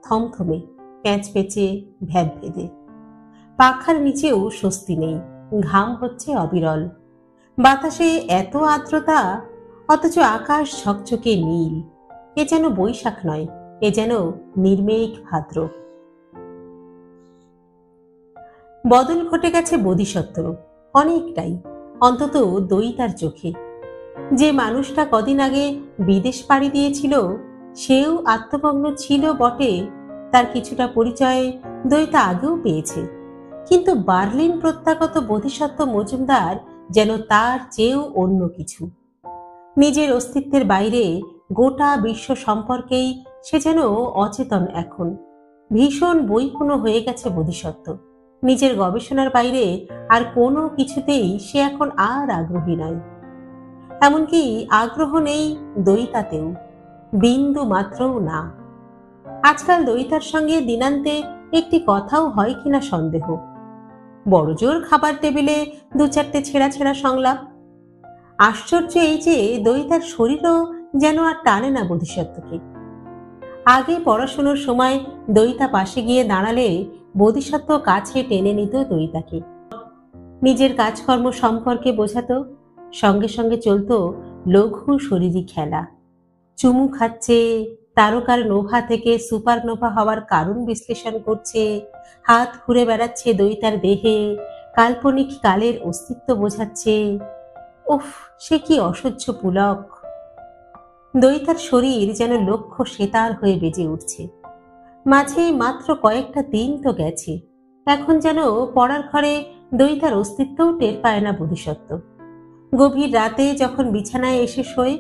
থমথমে, প্যাঁচপেঁচে, ভ্যাদভেদে। পাখার নিচেও স্বস্তি নেই, ঘাম হচ্ছে অবিরল। বাতাসে এত আর্দ্রতা, অথচ আকাশ ঝকঝকে নীল। এ যেন বৈশাখ নয়, এ যেন নির্মেঘ ভাদ্র। বদল ঘটে গেছে বোধিসত্ত্বর, অনেকটাই, অন্তত দয়িতার চোখে। যে মানুষটা কদিন আগে বিদেশ পাড়ি দিয়েছিল, সেও আত্মভগ্ন ছিল বটে, তার কিছুটা পরিচয় দয়িতা আগেও পেয়েছে। কিন্তু বার্লিন প্রত্যাগত বোধিসত্ত্ব মজুমদার যেন তার চেয়েও অন্য কিছু। নিজের অস্তিত্বের বাইরে গোটা বিশ্ব সম্পর্কেই সে যেন অচেতন এখন। ভীষণ বইপুনো হয়ে গেছে বোধিসত্ত্ব। নিজের গবেষণার বাইরে আর কোনো কিছুতেই সে এখন আর আগ্রহী নয়। এমনকি আগ্রহ নেই দয়িতাতেও, বিন্দু মাত্রও না। আজকাল দয়িতার সঙ্গে দিনান্তে একটি কথাও হয় কিনা সন্দেহ। বড়জোর খাবার টেবিলে দু চারটে ছেঁড়া ছেঁড়া সংলাপ। আশ্চর্য এই যে দয়িতার শরীরও যেন আর টানে না বোধিসত্ত্বকে। আগে পড়াশোনার সময় দয়িতা পাশে গিয়ে দাঁড়ালে বোধিসত্ত্ব কাছে টেনে নিত দয়িতাকে, নিজের কাজকর্ম সম্পর্কে বোঝাতো। সঙ্গে সঙ্গে চলতো লঘু শরীরী খেলা। চুমু খাচ্ছে, তারকার নোভা থেকে সুপারনোভা হওয়ার কারণ বিশ্লেষণ করছে, হাত ঘুরে বেড়াচ্ছে দয়িতার দেহে, কাল্পনিক কালের অস্তিত্ব বোঝাচ্ছে। উফ, সে কি অসহ্য পুলক! দয়িতার শরীর যেন লক্ষ্য সেতার হয়ে বেজে উঠছে। মাঝে মাত্র কয়েকটা দিন তো গেছে, এখন যেন পড়ার ঘরে দয়িতার অস্তিত্বও টের পায় না বোধিসত্ত্ব। গভীর রাতে যখন বিছানায় এসে শোয়,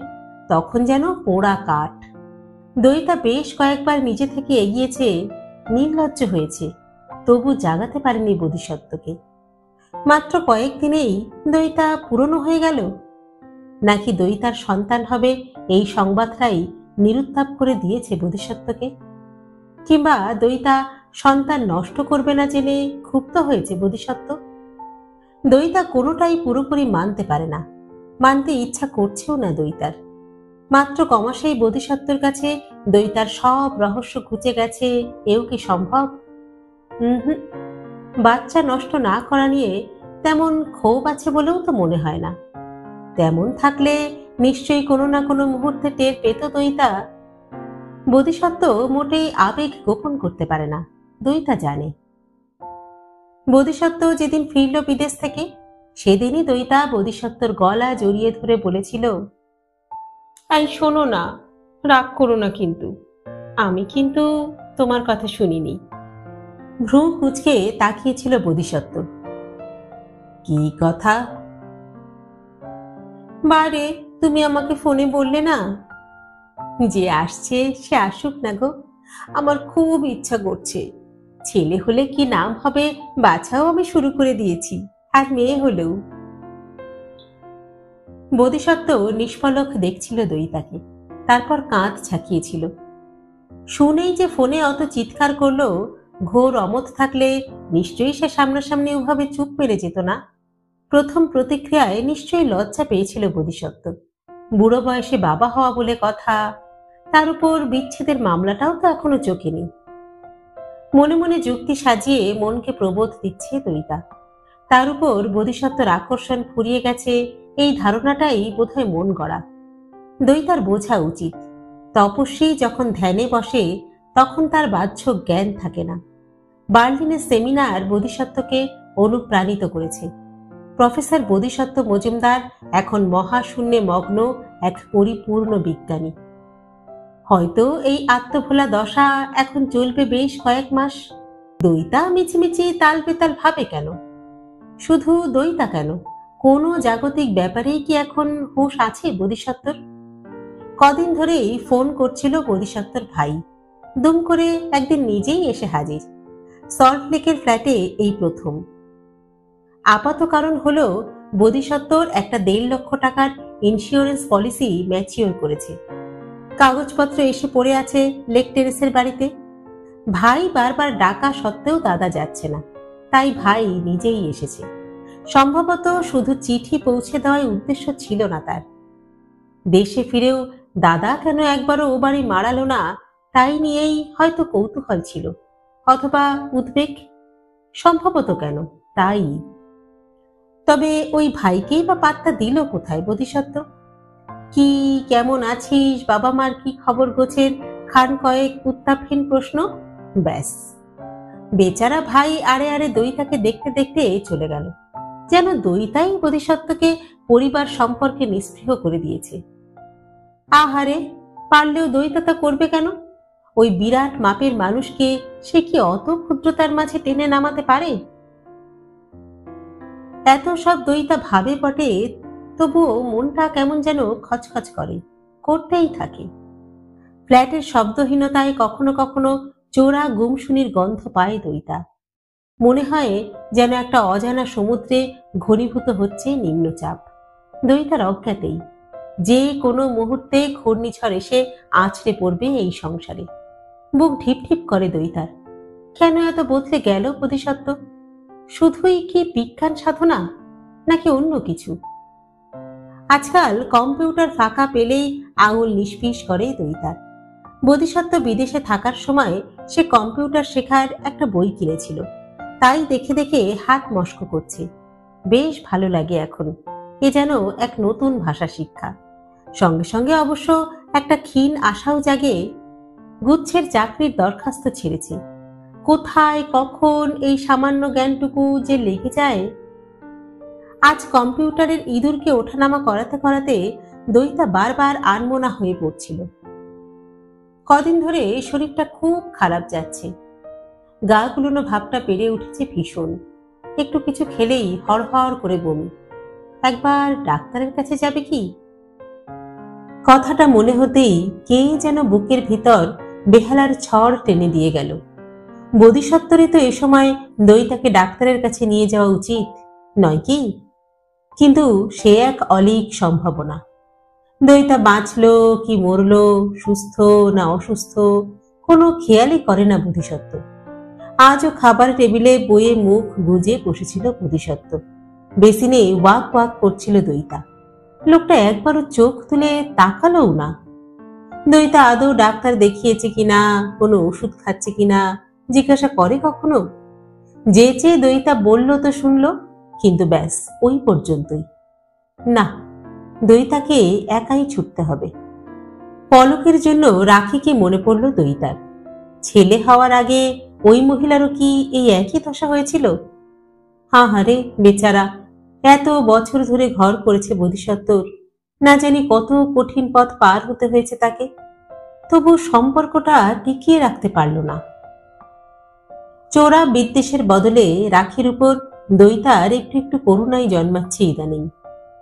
তখন যেন পোড়া কাঠ। দয়িতা বেশ কয়েকবার নিজে থেকে এগিয়েছে, নির্লজ্জ হয়েছে, তবু জাগাতে পারেনি বোধিসত্ত্বকে। মাত্র কয়েকদিনেই দয়িতা পুরনো হয়ে গেল, নাকি দয়িতার সন্তান হবে এই সংবাদটাই নিরুত্তাপ করে দিয়েছে বোধিসত্ত্বকে? কিংবা দয়িতা সন্তান নষ্ট করবে না জেনে ক্ষুব্ধ হয়েছে বোধিসত্ত্ব? দয়িতা কোনোটাই পুরোপুরি মানতে পারে না, মানতে ইচ্ছা করছেও না দয়িতার। মাত্র কমাসেই বোধিসত্ত্বর কাছে দয়িতার সব রহস্য ঘুচে গেছে, এও কি সম্ভব? বাচ্চা নষ্ট না করা নিয়ে তেমন ক্ষোভ আছে বলেও তো মনে হয় না। তেমন থাকলে নিশ্চয়ই কোনো না কোনো মুহূর্তে টের পেত দয়িতা। বোধিসত্ত্ব মোটেই আবেগ গোপন করতে পারে না, দয়িতা জানে। বোধিসত্ত্ব যেদিন ফিরল বিদেশ থেকে, সেদিনই দয়িতা বোধিসত্ত্বর গলা জড়িয়ে ধরে বলেছিল, এই শোনো না, রাগ করো না কিন্তু, আমি কিন্তু তোমার কথা শুনিনি। ভ্রু কুঁচকে তাকিয়েছিল বোধিসত্ত্ব। কি কথা? বারে, তুমি আমাকে ফোনে বললে না? যে আসছে সে আসুক না গো, আমার খুব ইচ্ছা করছে। ছেলে হলে কি নাম হবে বাছাও আমি শুরু করে দিয়েছি, আর মেয়ে হলেও। বোধিসত্ত্ব নিষ্পলক দেখছিল দয়িতাকে, তারপর কাঁধ ছাকিয়েছিল। শুনেই যে ফোনে অত চিৎকার করলো, ঘোর অমত থাকলে নিশ্চয়ই সে সামনাসামনি ওভাবে চুপ মেরে যেত না। প্রথম প্রতিক্রিয়ায় নিশ্চয়ই লজ্জা পেয়েছিল বোধিসত্ত্ব। বুড়ো বয়সে বাবা হওয়া বলে কথা, তার উপর বিচ্ছেদের মামলাটাও তো এখনো চোখে নেই। মনে মনে যুক্তি সাজিয়ে মনকে প্রবোধ দিচ্ছে দয়িতা। তার উপর বোধিসত্ত্বর আকর্ষণ ফুরিয়ে গেছে, এই ধারণাটাই বোধহয় মন গড়া। দয়িতার বোঝা উচিত, তপস্বী যখন ধ্যানে বসে তখন তার বাহ্য জ্ঞান থাকে না। বার্লিনের সেমিনার বোধিসত্ত্বকে অনুপ্রাণিত করেছে। প্রফেসর বোধিসত্ত্ব মজুমদার এখন মহাশূন্যে মগ্ন এক পরিপূর্ণ বিজ্ঞানী। হয়তো এই আত্মভোলা দশা এখন চলবে বেশ কয়েক মাস। দয়িতা মিছিমিছি তাল বেতাল ভাবে কেন? শুধু দয়িতা কেন, কোনো জাগতিক ব্যাপারেই কি এখন হুঁশ আছে বোধিসত্ত্বর? কদিন ধরেই ফোন করছিল বোধিসত্ত্বর ভাই, দুম করে একদিন নিজেই এসে হাজির। সল্ট লেকের ফ্ল্যাটে এই প্রথম। আপাত কারণ হলো বোধিসত্ত্বর একটা 1.5 লক্ষ টাকার ইন্স্যুরেন্স পলিসি ম্যাচিওর করেছে। কাগজপত্র এসে পড়ে আছে লেক টেরেসের বাড়িতে। ভাই বারবার ডাকা সত্ত্বেও দাদা যাচ্ছে না, তাই ভাই নিজেই এসেছে। সম্ভবত শুধু চিঠি পৌঁছে দেওয়ার উদ্দেশ্য ছিল না তার। দেশে ফিরেও দাদা কেন একবারও ও বাড়ি মারালো না, তাই নিয়েই হয়তো কৌতূহল ছিল, অথবা উদ্বেগ। সম্ভবত কেন তাই। তবে ওই ভাইকেই বা পাত্তা দিল কোথায় বোধিসত্ত্ব? কি, কেমন আছিস, বাবা মার কি খবর গোছের খান কয়েক উত্তাপহীন প্রশ্ন, ব্যাস। বেচারা ভাই আড়ে আড়ে দইতাকে দেখতে দেখতে চলে গেল, যেন দইতাই বোধিসত্ত্বকে পরিবার সম্পর্কে নিস্পৃহ করে দিয়েছে। আহারে, পারলেও দইতা তা করবে কেন? ওই বিরাট মাপের মানুষকে সে কি অত ক্ষুদ্রতার মাঝে টেনে নামাতে পারে? এত সব দইতা ভাবে বটে, তবুও মনটা কেমন যেন খচখচ করে, করতেই থাকে। ফ্ল্যাটের শব্দহীনতায় কখনো কখনো চোরা গুমশুনির গন্ধ পায় দইতা। মনে হয় যেন একটা অজানা সমুদ্রে ঘনীভূত হচ্ছে নিম্নচাপ। দইতার অজ্ঞাতেই যে কোনো মুহূর্তে ঘূর্ণিঝড় এসে আছড়ে পড়বে এই সংসারে। বুক ঢিপ ঢিপ করে দইতার। কেন এত বদলে গেল বোধিসত্ত্ব? শুধুই কি বিজ্ঞান সাধনা, নাকি অন্য কিছু? আজকাল কম্পিউটার ফাঁকা পেলেই আঙুল নিষ্পিস করে দইতার। বোধিসত্ত্ব বিদেশে থাকার সময় সে কম্পিউটার শেখার একটা বই কিনেছিল, তাই দেখে দেখে হাত মস্ক করছে। বেশ ভালো লাগে এখন, এ যেন এক নতুন ভাষা শিক্ষা। সঙ্গে সঙ্গে অবশ্য একটা ক্ষীণ আশাও জাগে। গুচ্ছের চাকরির দরখাস্ত ছেড়েছে, কোথায় কখন এই সামান্য জ্ঞানটুকু যে লেগে যায়। আজ কম্পিউটারের ইঁদুরকে ওঠানামা করাতে করাতে দইতা বারবার আনমনা হয়ে পড়ছিল। কদিন ধরে শরীরটা খুব খারাপ যাচ্ছে, গা গুলোনো ভাবটা বেড়ে উঠেছে ভীষণ। একটু কিছু খেলেই হড়হড় করে বমি। একবার ডাক্তারের কাছে যাবে কি? কথাটা মনে হতেই কে যেন বুকের ভিতর বেহালার ছড় টেনে দিয়ে গেল। বোধিসত্ত্বরই তো এ সময় দইতাকে ডাক্তারের কাছে নিয়ে যাওয়া উচিত, নয় কি? কিন্তু সে এক অলীক সম্ভাবনা। দইতা বাঁচল কি মরল, সুস্থ না অসুস্থ, কোনো খেয়ালই করে না বোধিসত্ত্ব। আজও খাবার টেবিলে বইয়ে মুখ গুজে বসেছিল বোধিসত্ত্ব। বেসিনে ওয়াক ওয়াক করছিল দইতা। লোকটা একবারও চোখ তুলে তাকালোও না। দইতা আদৌ ডাক্তার দেখিয়েছে কিনা, কোনো ওষুধ খাচ্ছে কিনা জিজ্ঞাসা করে কখনো? যে চেয়ে দইতা বলল তো শুনল, কিন্তু ব্যাস ওই পর্যন্তই। না, দইতাকে একাই ছুটতে হবে। পলকের জন্য রাখিকে মনে পড়ল দইতার। ছেলে হওয়ার আগে ওই মহিলারও কি এই একই দশা হয়েছিল? হাহারে বেচারা, এত বছর ধরে ঘর করেছে বোধিসত্ত্বর, না জানি কত কঠিন পথ পার হতে হয়েছে তাকে, তবু সম্পর্কটা টিকিয়ে রাখতে পারল না। চোরা বিদ্বেষের বদলে রাখির উপর দইতার একটু একটু করুণাই জন্মাচ্ছে ইদানিং।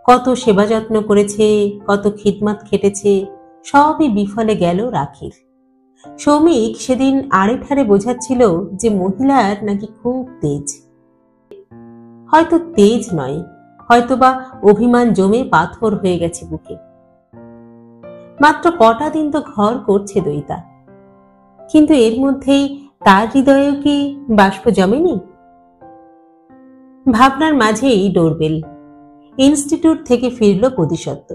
কত সেবা যত্ন করেছে, কত খিদমাত খেটেছে, সবই বিফলে গেল রাখির। সৌমিক সেদিন আড়ে ঠাড়ে বোঝাচ্ছিল যে মহিলার নাকি খুব তেজ। হয়তো তেজ নয়, হয়তোবা অভিমান জমে পাথর হয়ে গেছে বুকে। মাত্র কটা দিন তো ঘর করছে দইতা, কিন্তু এর মধ্যেই তার হৃদয়েও কি বাষ্প জমেনি? ভাবনার মাঝেই ডোরবেল। ইনস্টিটিউট থেকে ফিরল বোধিসত্ত্ব।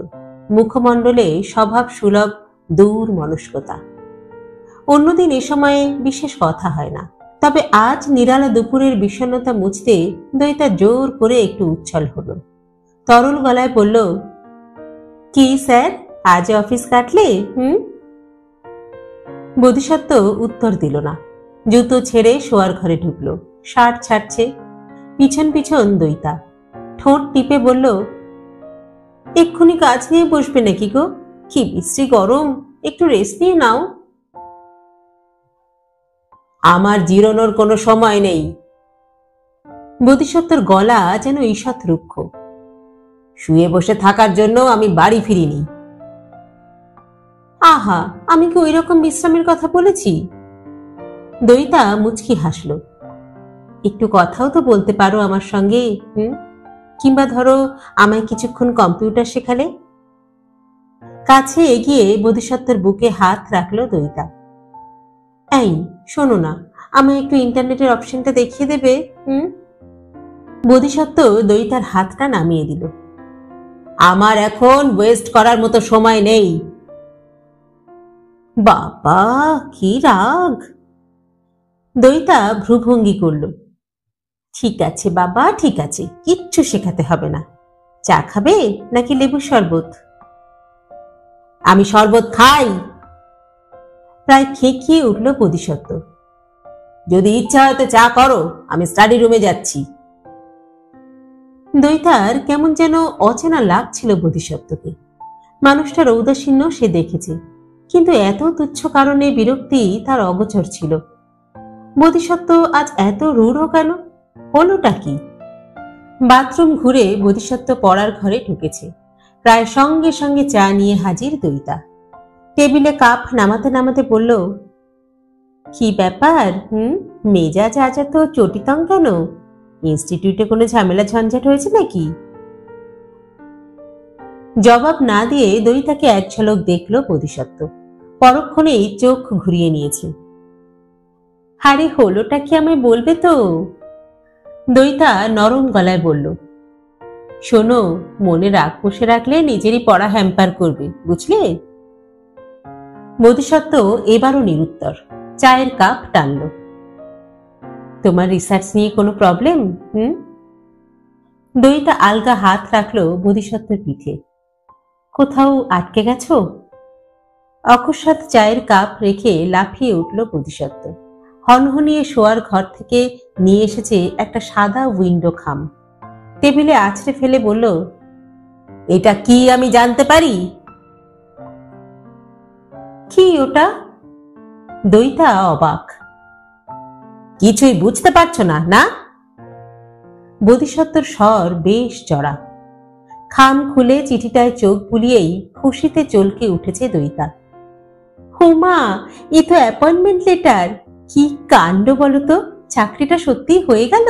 মুখমণ্ডলে স্বভাব সুলভ দূর মনস্কতা। অন্যদিন এ সময়ে বিশেষ কথা হয় না, তবে আজ নিরালা দুপুরের বিষণ্ণতা মুছতে দইতা জোর করে একটু উচ্ছল হলো। তরল গলায় বলল, কি স্যার, আজ অফিস কাটলে? বোধিসত্ত্ব উত্তর দিল না। জুতো ছেড়ে শোয়ার ঘরে ঢুকলো। শার্ট ছাড়ছে। পিছন পিছন দইতা। ঠোঁট টিপে বলল, এক্ষুনি কাজ নিয়ে বসবে নাকি গো? কি বিশ্রী গরম, একটু রেস্ট নিয়ে নাও। আমার জিরোনোর কোনো সময় নেই। বোধিসত্ত্বর গলা যেন ঈষৎ রুক্ষ। শুয়ে বসে থাকার জন্য আমি বাড়ি ফিরিনি। আহা, আমি কি ওই রকম বিশ্রামের কথা বলেছি? দইতা মুচকি হাসল। একটু কথাও তো বলতে পারো আমার সঙ্গে, কিংবা ধরো আমায় কিছুক্ষণ কম্পিউটার শেখালে। কাছে এগিয়ে বোধিসত্ত্বের বুকে হাত রাখলো দইতা। এই শোনো না, আমায় একটু ইন্টারনেটের অপশনটা দেখিয়ে দেবে? বোধিসত্ত্ব দইতার হাতটা নামিয়ে দিল। আমার এখন ওয়েস্ট করার মতো সময় নেই। বাবা কি রাগ! দইতা ভ্রুভঙ্গি করল। ঠিক আছে বাবা, ঠিক আছে, কিচ্ছু শেখাতে হবে না। চা খাবে নাকি লেবুর শরবত? আমি শরবত খাই। প্রায় খেকিয়ে উঠল বোধিসত্ত্ব। যদি ইচ্ছা হয় তো চা করো, আমি স্টাডি রুমে যাচ্ছি। দইতার কেমন যেন অচেনা লাগছিল বোধিসত্ত্বকে। মানুষটার ঔদাসীন্য সে দেখেছে, কিন্তু এত তুচ্ছ কারণে বিরক্তি তার অগোচর ছিল। বোধিসত্ত্ব আজ এত রূঢ় কেন? হলোটা কি? বাথরুম ঘুরে বোধিসত্ত্ব পড়ার ঘরে ঢুকেছে। প্রায় সঙ্গে সঙ্গে চা নিয়ে হাজির দইতা। টেবিলে কাপ নামাতে নামাতে বলল, কি ব্যাপার? মেজাজ আজ এত চটিতং কেন? ইনস্টিটিউটে কোনো ঝামেলা ঝঞ্ঝাট হয়েছে নাকি? জবাব না দিয়ে দইতাকে এক ঝলক দেখল বোধিসত্ত্ব। পরক্ষণেই চোখ ঘুরিয়ে নিয়েছে। আরে হলোটা কি আমায় বলবে তো? দইতা নরম গলায় বলল, শোনো, মনে রাগ পুষে রাখলে নিজেরই পড়া হ্যাম্পার করবে, বুঝলে? বোধিসত্ত্ব এবারও নিরুত্তর। চায়ের কাপ টানল। তোমার রিসার্চ নিয়ে কোনো প্রবলেম? দইতা আলগা হাত রাখলো বোধিসত্ত্বের পিঠে। কোথাও আটকে গেছো? অকস্মাৎ চায়ের কাপ রেখে লাফিয়ে উঠল বোধিসত্ত্ব। হনহনিয়ে শোয়ার ঘর থেকে নিয়ে এসেছে একটা সাদা উইন্ডো খাম। টেবিলে আছড়ে ফেলে বলল, এটা কি আমি জানতে পারি? কি ওটা? দইতা অবাক। কিছুই বুঝতে পারছো না, না? বোধিসত্ত্বর স্বর বেশ চড়া। খাম খুলে চিঠিটায় চোখ বুলিয়েই খুশিতে চলকে উঠেছে দইতা। হুমা, এ তো অ্যাপয়েন্টমেন্ট লেটার! কি কাণ্ড বলতো, চাকরিটা সত্যি হয়ে গেল।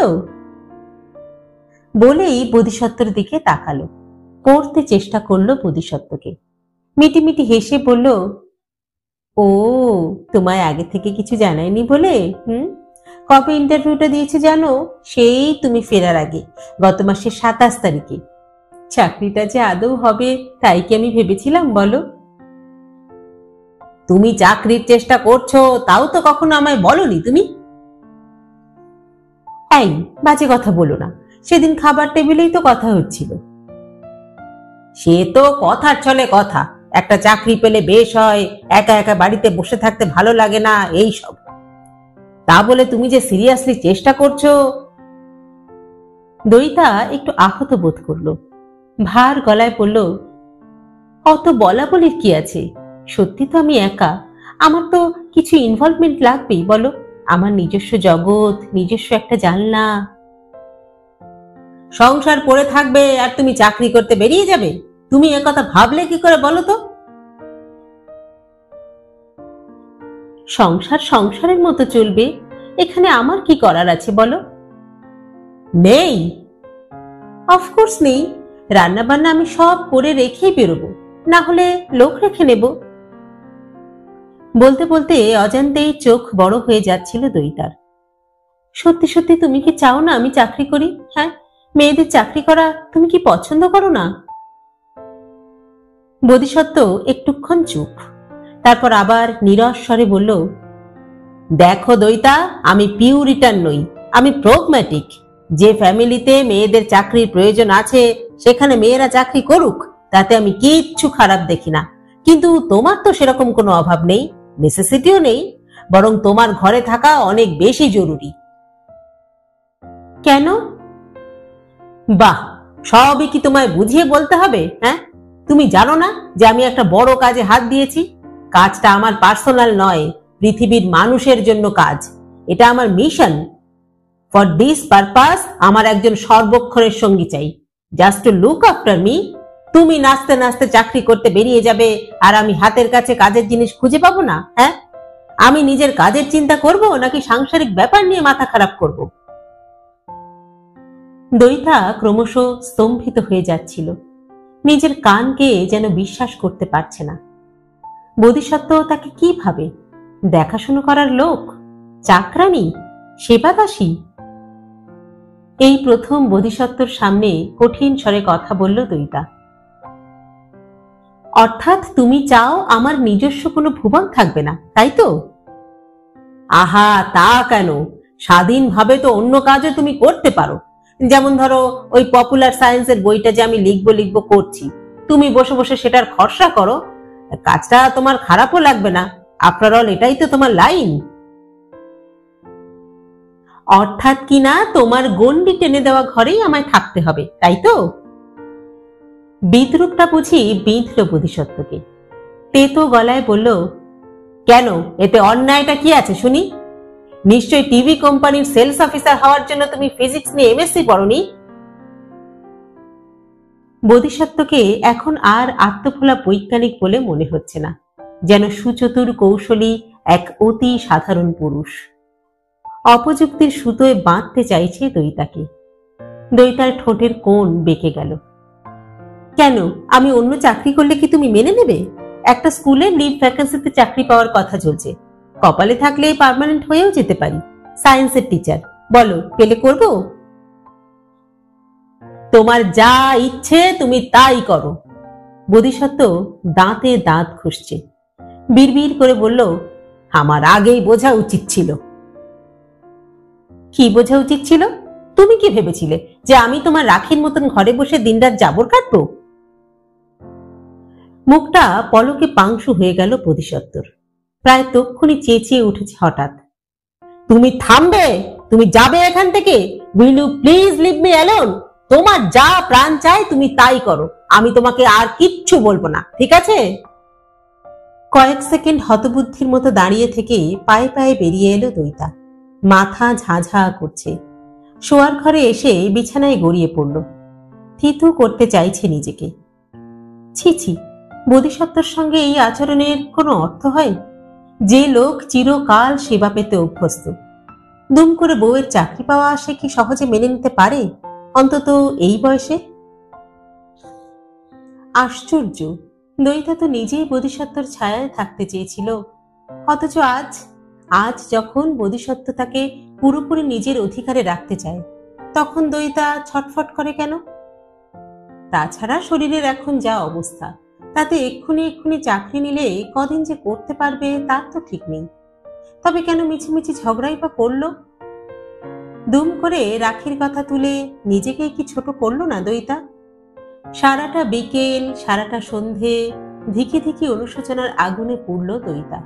বলেই বোধিসত্ত্বর দিকে তাকালো। পড়তে চেষ্টা করলো বোধিসত্ত্বকে। মিটিমিটি হেসে বলল, ও, তোমায় আগে থেকে কিছু জানায়নি বলে? কবে ইন্টারভিউটা দিয়েছে জানো? সেই তুমি ফেরার আগে, গত মাসের 27 তারিখে। চাকরিটা যে আদৌ হবে তাই কি আমি ভেবেছিলাম বলো? তুমি চাকরির চেষ্টা করছো তাও তো কখনো আমায় বলনি তুমি। এই বাজে কথা বলো না, সেদিন খাবার টেবিলেই তো কথা হচ্ছিল। সে তো কথার ছলে কথা, একটা চাকরি পেলে বেশ হয়, একা একা বাড়িতে বসে থাকতে ভালো লাগে না, এই সব। তা বলে তুমি যে সিরিয়াসলি চেষ্টা করছো। দইতা একটু আহত বোধ করলো। ভার গলায় বলল, অত বলা বলির কি আছে? সত্যি তো আমি একা, আমার তো কিছু ইনভলভমেন্ট লাগবেই বলো। আমার নিজস্ব জগৎ, নিজস্ব একটা জানলা। সংসার পড়ে থাকবে আর তুমি চাকরি করতে বেরিয়ে যাবে? তুমি একথা ভাবলে কি করে বলো তো? সংসার সংসারের মতো চলবে, এখানে আমার কি করার আছে বলো? নেই? অফকোর্স নেই। রান্না বান্না আমি সব করে রেখেই বেরোবো, না হলে লোক রেখে নেব। বলতে বলতে অজান্তেই চোখ বড় হয়ে যাচ্ছিল দইতার। সত্যি সত্যি তুমি কি চাও না আমি চাকরি করি? হ্যাঁ, মেয়েদের চাকরি করা তুমি কি পছন্দ করো না? বোধিসত্ত্ব একটুক্ষণ চুপ, তারপর আবার নীরস স্বরে বলল, দেখো দইতা, আমি পিউরিটান নই, আমি প্রগম্যাটিক। যে ফ্যামিলিতে মেয়েদের চাকরির প্রয়োজন আছে সেখানে মেয়েরা চাকরি করুক, তাতে আমি কিচ্ছু খারাপ দেখি না। কিন্তু তোমার তো সেরকম কোনো অভাব নেই, নেসেসিটিও নেই, বরং তোমার ঘরে থাকা অনেক বেশি জরুরি। কেন? বাহ, সবই কি তোমায় বুঝিয়ে বলতে হবে? হ্যাঁ, তুমি জানো না যে আমি একটা বড় কাজে হাত দিয়েছি? কাজটা আমার পার্সোনাল নয়, পৃথিবীর মানুষের জন্য কাজ। এটা আমার মিশন। ফর দিস পারপাস আমার একজন সর্বক্ষণের সঙ্গী চাই, just to look after me. তুমি নাচতে নাচতে চাকরি করতে বেরিয়ে যাবে আর আমি হাতের কাছে কাজের জিনিস খুঁজে পাবো না? হ্যাঁ, আমি নিজের কাজের চিন্তা করব নাকি সাংসারিক ব্যাপার নিয়ে মাথা খারাপ করব? দইতা ক্রমশ স্তম্ভিত হয়ে যাচ্ছিল। নিজের কানকে যেন বিশ্বাস করতে পারছে না। বোধিসত্ত্ব তাকে কি ভাবে? দেখাশুনো করার লোক, চাকরানি, সেবাদাসী? এই প্রথম বোধিসত্ত্বর সামনে কঠিন স্বরে কথা বলল দইতা। অর্থাৎ তুমি চাও আমার নিজস্ব কোনো ভুবন থাকবে না, তাই তো? আহা, তা কেন? স্বাধীনভাবে তো অন্য কাজও তুমি করতে পারো। যেমন ধরো, ওই পপুলার সায়েন্সের বইটা যে আমি লিখবো করছি, তুমি বসে বসে সেটার খরচা করো। কাজটা তোমার খারাপও লাগবে না। আফটার অল এটাই তো তোমার লাইন। অর্থাৎ কিনা তোমার গণ্ডি টেনে দেওয়া ঘরেই আমায় থাকতে হবে, তাই তো? বিদ্রুপটা বুঝি বিঁধল বোধিসত্ত্বকে। তেতো গলায় বলল, কেন, এতে অন্যায়টা কি আছে শুনি? নিশ্চয়ই টিভি কোম্পানির সেলস অফিসার হওয়ার জন্য তুমি ফিজিক্স নিয়ে এমএসসি পড়োনি। বোধিসত্ত্বকে এখন আর আত্মভোলা বৈজ্ঞানিক বলে মনে হচ্ছে না, যেন সুচতুর কৌশলী এক অতি সাধারণ পুরুষ। অপযুক্তির সুতোয় বাঁধতে চাইছে দইতাকে। দইতার ঠোঁটের কোণ বেঁকে গেল। কেন, আমি অন্য চাকরি করলে কি তুমি মেনে নেবে? একটা স্কুলের লিভ ভ্যাকেন্সিতে চাকরি পাওয়ার কথা চলছে। কপালে থাকলে পার্মানেন্ট হয়েও যেতে পারি। সায়েন্সের টিচার, বলো পেলে করব? তোমার যা ইচ্ছে তুমি তাই করো। বোধিসত্ত্ব দাঁতে দাঁত ঘষছে। বিড়বিড় করে বলল, আমার আগেই বোঝা উচিত ছিল। কি বোঝা উচিত ছিল? তুমি কি ভেবেছিলে যে আমি তোমার রাখির মতন ঘরে বসে দিনরাত জাবর কাটবো? মুখটা পলকে পাংশু হয়ে গেল বোধিসত্ত্বর। প্রায় তক্ষুনি চেঁচিয়ে উঠেছে হঠাৎ, তুমি থামবে? তুমি যাবে এখান থেকে? Will you please leave me alone? তোমার যা প্রাণ চায় তুমি তাই করো। আমি তোমাকে আর কিচ্ছু বলবো না, ঠিক আছে? কয়েক সেকেন্ড হতবুদ্ধির মতো দাঁড়িয়ে থেকে পায়ে পায়ে বেরিয়ে এলো দইতা। মাথা ঝাঁঝা করছে। শোয়ার ঘরে এসে বিছানায় গড়িয়ে পড়ল। থিতু করতে চাইছে নিজেকে। ছি ছি, বোধিসত্ত্বর সঙ্গে এই আচরণের কোনো অর্থ হয়? যে লোক চিরকাল সেবা পেতে অভ্যস্ত, দুম করে বউয়ের চাকরি পাওয়া সে কি সহজে মেনে নিতে পারে, অন্তত এই বয়সে? আশ্চর্য, দইতা তো নিজেই বোধিসত্ত্বর ছায়ায় থাকতে চেয়েছিল। অথচ আজ যখন বোধিসত্ত্ব তাকে পুরোপুরি নিজের অধিকারে রাখতে চায়, তখন দইতা ছটফট করে কেন? তাছাড়া শরীরের এখন যা অবস্থা, তাতে এক্ষুনি চাকরি নিলে কদিন যে করতে পারবে তার তো ঠিক নেই। তবে কেন মিছিমিছি ঝগড়াই বা করল? দুম করে রাখির কথা তুলে নিজেকেই কি ছোট করল না দইতা? সারাটা বিকেল, সারাটা সন্ধে ধিকি ধিকি অনুশোচনার আগুনে পুড়ল দইতা।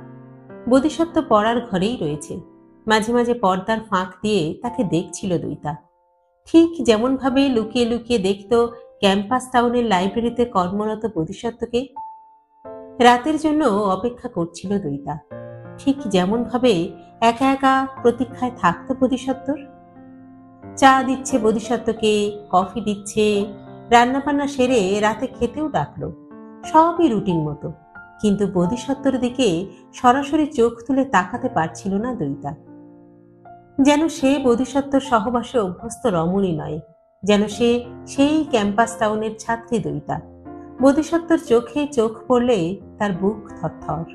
বোধিসত্ত্ব পড়ার ঘরেই রয়েছে। মাঝে মাঝে পর্দার ফাঁক দিয়ে তাকে দেখছিল দইতা, ঠিক যেমন ভাবে লুকিয়ে লুকিয়ে দেখত ক্যাম্পাস টাউনের লাইব্রেরিতে কর্মরত বোধিসত্ত্বকে। রাতের জন্য অপেক্ষা করছিল দইতা, ঠিক যেমন ভাবে একা একা প্রতীক্ষায় থাকত বোধিসত্ত্বর। চা দিচ্ছে বোধিসত্ত্বকে, কফি দিচ্ছে, রান্নাবান্না সেরে রাতে খেতেও ডাকলো। সবই রুটিন মতো, কিন্তু বোধিসত্ত্বর দিকে সরাসরি চোখ তুলে তাকাতে পারছিল না দইতা। যেন সে বোধিসত্ত্বর সহবাসে অভ্যস্ত রমণী নয়, যেন সে সেই ক্যাম্পাস টাউনের ছাত্রী দইতা। বোধিসত্ত্বর চোখে চোখ পড়লে তার বুক থরথর।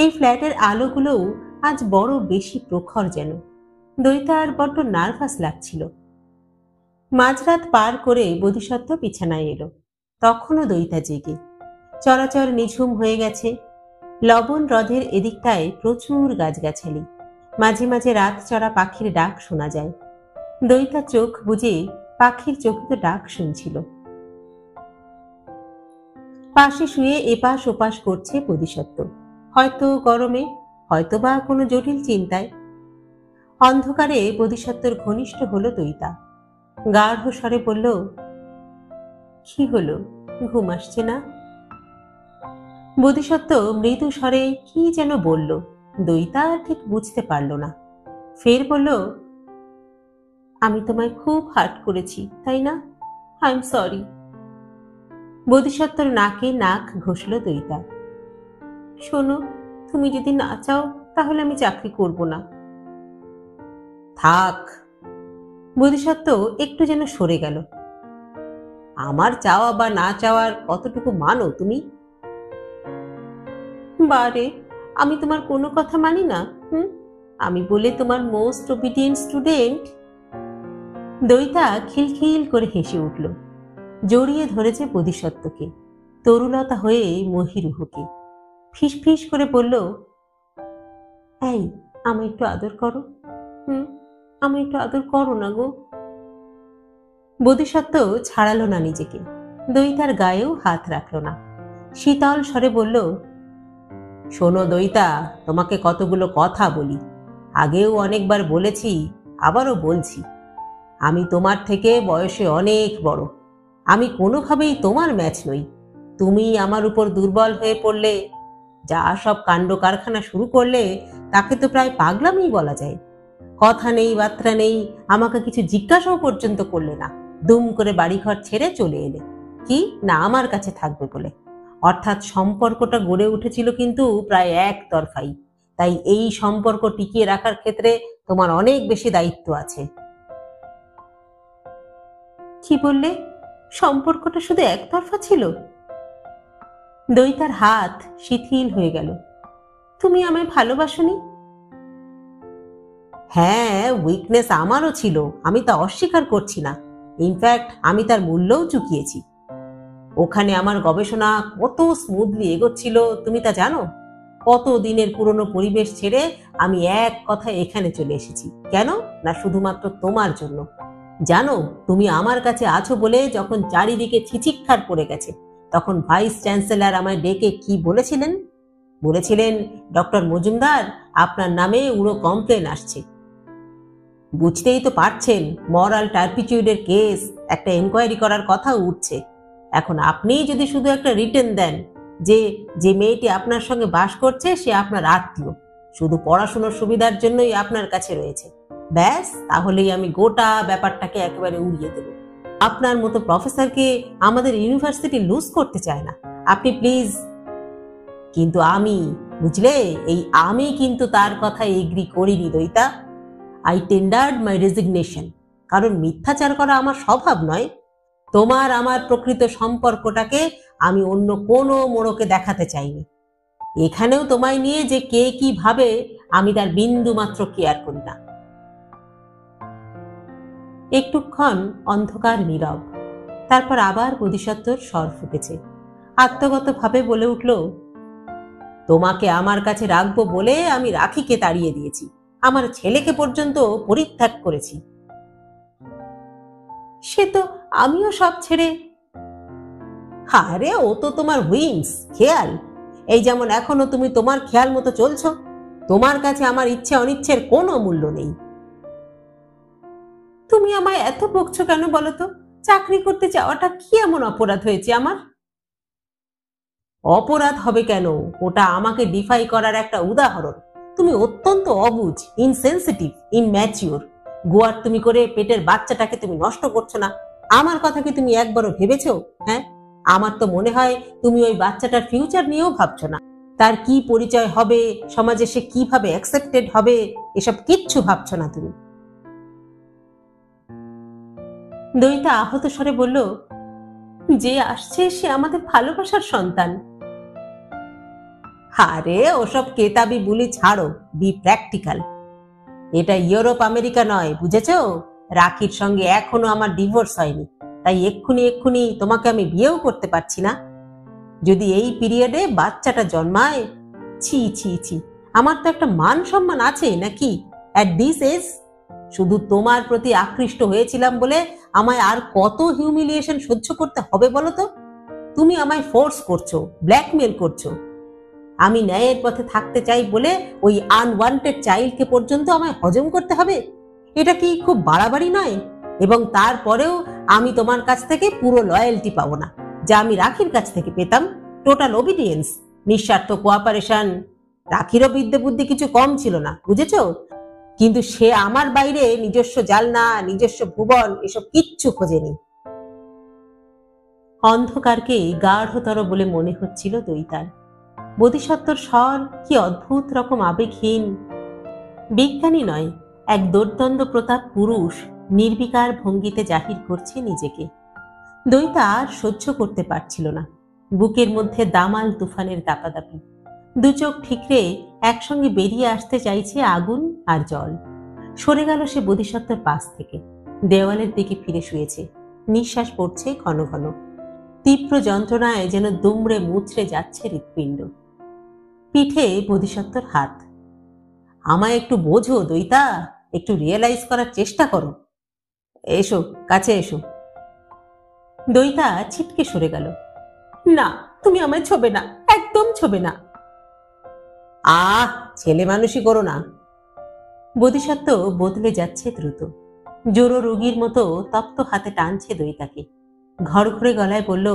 এই ফ্ল্যাটের আলোগুলোও আজ বড় বেশি প্রখর যেন। দইতা আর বড্ড নার্ভাস লাগছিল। মাঝরাত পার করে বোধিসত্ত্ব বিছানায় এলো। তখনও দইতা জেগে। চরাচর নিঝুম হয়ে গেছে। লবণ হ্রদের এদিকটায় প্রচুর গাছগাছালি। মাঝে মাঝে রাত চড়া পাখির ডাক শোনা যায়। দইতা চোখ বুজে পাখির চোখে ডাক শুনছিল। পাশে শুয়ে এপাশ ওপাশ করছে বোধিসত্ত্ব, হয়তো গরমে, হয়তো বা কোনো জটিল চিন্তায়। অন্ধকারে বোধিসত্ত্বর ঘনিষ্ঠ হলো দইতা। গাঢ় স্বরে বলল, কি হলো, ঘুম আসছে না? বোধিসত্ত্ব মৃদু স্বরে কি যেন বলল, দইতা ঠিক বুঝতে পারল না। ফের বলল, আমি তোমায় খুব হার্ট করেছি, তাই না? I am sorry. বোধিসত্ত্বর নাকে নাক ঘষল দইতা। শোনো, তুমি যদি না চাও তাহলে আমি চাকরি করব না। থাক। বোধিসত্ত্ব একটু যেন সরে গেল। আমার চাওয়া বা না চাওয়ার কতটুকু মানো তুমি? বারে, আমি তোমার কোনো কথা মানি না? আমি বলে তোমার মোস্ট ওবিডিয়েন্ট স্টুডেন্ট? দইতা খিলখিল করে হেসে উঠল, জড়িয়ে ধরেছে বোধিসত্ত্বকে, তরুলতা হয়ে মহিরুহকে। ফিস ফিস করে বলল, এই আমায় একটু আদর করো। আমায় একটু আদর করো না গো। বোধিসত্ত্ব ছাড়ালো না নিজেকে, দইতার গায়েও হাত রাখল না, শীতল স্বরে বলল, শোনো দইতা, তোমাকে কতগুলো কথা বলি, আগেও অনেকবার বলেছি, আবারও বলছি। আমি তোমার থেকে বয়সে অনেক বড়, আমি কোনোভাবেই তোমার ম্যাচ নই। তুমি আমার উপর দুর্বল হয়ে পড়লে, যা সব কাণ্ড কারখানা শুরু করলে, তাকে তো প্রায় পাগলামি বলা যায়। কথা নেই বার্তা নেই, আমাকে কিছু জিজ্ঞাসাও পর্যন্ত করলে না, দুম করে বাড়িঘর ছেড়ে চলে এলে। কি না আমার কাছে থাকবে বলে। অর্থাৎ সম্পর্কটা গড়ে উঠেছিল কিন্তু প্রায় একতরফাই। তাই এই সম্পর্ক টিকিয়ে রাখার ক্ষেত্রে তোমার অনেক বেশি দায়িত্ব আছে। কি বললে? সম্পর্কটা শুধু একতরফা ছিল? দইতার হাত শিথিল হয়ে গেল। তুমি আমায় ভালোবাসোনি? হ্যাঁ, উইকনেস আমারও ছিল, আমি তা অস্বীকার করছি না। ইনফ্যাক্ট আমি তার মূল্যও চুকিয়েছি। ওখানে আমার গবেষণা কত স্মুথলি এগোচ্ছিল তুমি তা জানো? কত দিনের পুরনো পরিবেশ ছেড়ে আমি এক কথায় এখানে চলে এসেছি। কেন না শুধুমাত্র তোমার জন্য। জানো, তুমি আমার কাছে আছো বলে যখন চারিদিকে ছিচিৎকার পড়ে গেছে, তখন ভাইস চ্যান্সেলর আমায় ডেকে কি বলেছিলেন? বলেছিলেন, ডক্টর মজুমদার, আপনার নামে উড়ো কমপ্লেন আসছে। বুঝতেই তো পারছেন, মরাল টার্পিটিউডের কেস, একটা এনকোয়ারি করার কথা উঠছে। এখন আপনিই যদি শুধু একটা রিটেন দেন যে যে মেয়েটি আপনার সঙ্গে বাস করছে সে আপনার আত্মীয়, শুধু পড়াশোনার সুবিধার জন্যই আপনার কাছে রয়েছে, ব্যাস, তাহলেই আমি গোটা ব্যাপারটাকে একেবারে উড়িয়ে দেব। আপনার মতো প্রফেসরকে আমাদের ইউনিভার্সিটি লুজ করতে চায় না, আপনি প্লিজ। কিন্তু আমি, বুঝলে, এই আমি কিন্তু তার কথা এগ্রি করিনি দইতা। আই টেন্ডার্ড মাই রেজিগনেশন, কারণ মিথ্যাচার করা আমার স্বভাব নয়। তোমার আমার প্রকৃত সম্পর্কটাকে আমি অন্য কোনো মোড়কে দেখাতে চাইনি। এখানেও তোমায় নিয়ে যে কে কি ভাবে, আমি তার বিন্দু মাত্র কেয়ার করি না। একটুক্ষণ অন্ধকার নীরব, তারপর আবার বোধিসত্ত্বর স্বর ফুটেছে, আত্মগতভাবে বলে উঠল, তোমাকে আমার কাছে রাখবো বলে আমি রাখিকে তাড়িয়ে দিয়েছি, আমার ছেলেকে পর্যন্ত পরিত্যাগ করেছি। সে তো আমিও সব ছেড়ে। আরে ও তো তোমার হুইংস, খেয়াল। এই যেমন এখনো তুমি তোমার খেয়াল মতো চলছো, তোমার কাছে আমার ইচ্ছে অনিচ্ছের কোনো মূল্য নেই। তুমি আমায় এত বকছো কেন বলো তো? চাকরি করতে চাওয়াটা কি এমন অপরাধ হয়েছে আমার? অপরাধ হবে কেন? ওটা আমাকে ডিফাই করার একটা উদাহরণ। তুমি অত্যন্ত অবুঝ, ইনসেনসিটিভ, ইনম্যাচিওর। গোয়ার তুমি করে পেটের বাচ্চাটাকে তুমি নষ্ট করছো না, আমার কথা কি তুমি একবারও ভেবেছো? হ্যাঁ, আমার তো মনে হয় তুমি ওই বাচ্চাটার ফিউচার নিয়েও ভাবছো না। তার কি পরিচয় হবে, সমাজে সে কিভাবে অ্যাকসেপ্টেড হবে, এসব কিচ্ছু ভাবছো না তুমি। দইতা আহত স্বরে বলল, যে আসছে সে আমাদের ভালোবাসার সন্তান। আরে ওসব কেতাবি বুলি ছাড়ো, বি প্র্যাকটিক্যাল। এটা ইউরোপ আমেরিকা নয়, বুঝেছো? রাখির সঙ্গে এখনো আমার ডিভোর্স হয়নি, তাই এক্ষুনি তোমাকে আমি বিয়েও করতে পারছি না। যদি এই পিরিয়ডে বাচ্চাটা জন্মায়, ছি ছি ছি, আমার তো একটা মান সম্মান আছে নাকি? অ্যাট দিস এজ শুধু তোমার প্রতি আকৃষ্ট হয়েছিলাম বলে আমায় আর কত হিউমিলিয়েশন সহ্য করতে হবে বলো তো? তুমি আমায় ফোর্স করছো, ব্ল্যাকমেল করছো। আমি ন্যায়ের পথে থাকতে চাই বলে ওই আনওয়ান্টেড চাইল্ডকে পর্যন্ত আমায় হজম করতে হবে? এটা কি খুব বাড়াবাড়ি নয়? এবং তারপরেও আমি তোমার কাছ থেকে পুরো লয়্যালটি পাবো না, যা আমি রাখির কাছ থেকে পেতাম। টোটাল ওবিডিয়েন্স, নিঃস্বার্থ কোঅপারেশন। রাখিরও বিদ্যে বুদ্ধি কিছু কম ছিল না, বুঝেছো? কিন্তু সে আমার বাইরে নিজস্ব জালনা, নিজস্ব ভুবন, এসব কিচ্ছু খোঁজেনি। অন্ধকারকে গাঢ়তর বলে মনে হচ্ছিল দইতার। বোধিসত্ত্বর স্বর কি অদ্ভুত রকম আবেগহীন। বিজ্ঞানী নয়, এক দোর্দণ্ড প্রতাপ পুরুষ নির্বিকার ভঙ্গিতে জাহির করছে নিজেকে। দইতা আর সহ্য করতে পারছিল না। বুকের মধ্যে দামাল তুফানের দাপাদাপি। দু চোখ ঠিকরে একসঙ্গে বেরিয়ে আসতে চাইছে আগুন আর জল। সরে গেল সে বোধিসত্ত্বর পাশ থেকে, দেওয়ালের দিকে ফিরে শুয়েছে। নিঃশ্বাস পড়ছে ঘন ঘন। তীব্র যন্ত্রণায় যেন দুমড়ে মুচড়ে যাচ্ছে হৃৎপিণ্ড। পিঠে বোধিসত্ত্বর হাত। আমায় একটু বোঝো দইতা, একটু রিয়েলাইজ করার চেষ্টা করো। এসো, কাছে এসো। দইতা ছিটকে সরে গেল। না, তুমি আমায় ছোবে না, একদম ছোবে না। ছেলে মানুষই করো না। বোধিসত্ত্ব বদলে যাচ্ছে দ্রুত। জোড়ো রোগীর মতো তপ্ত হাতে টানছে দইতাকে। ঘড়ঘড়ে গলায় বলল,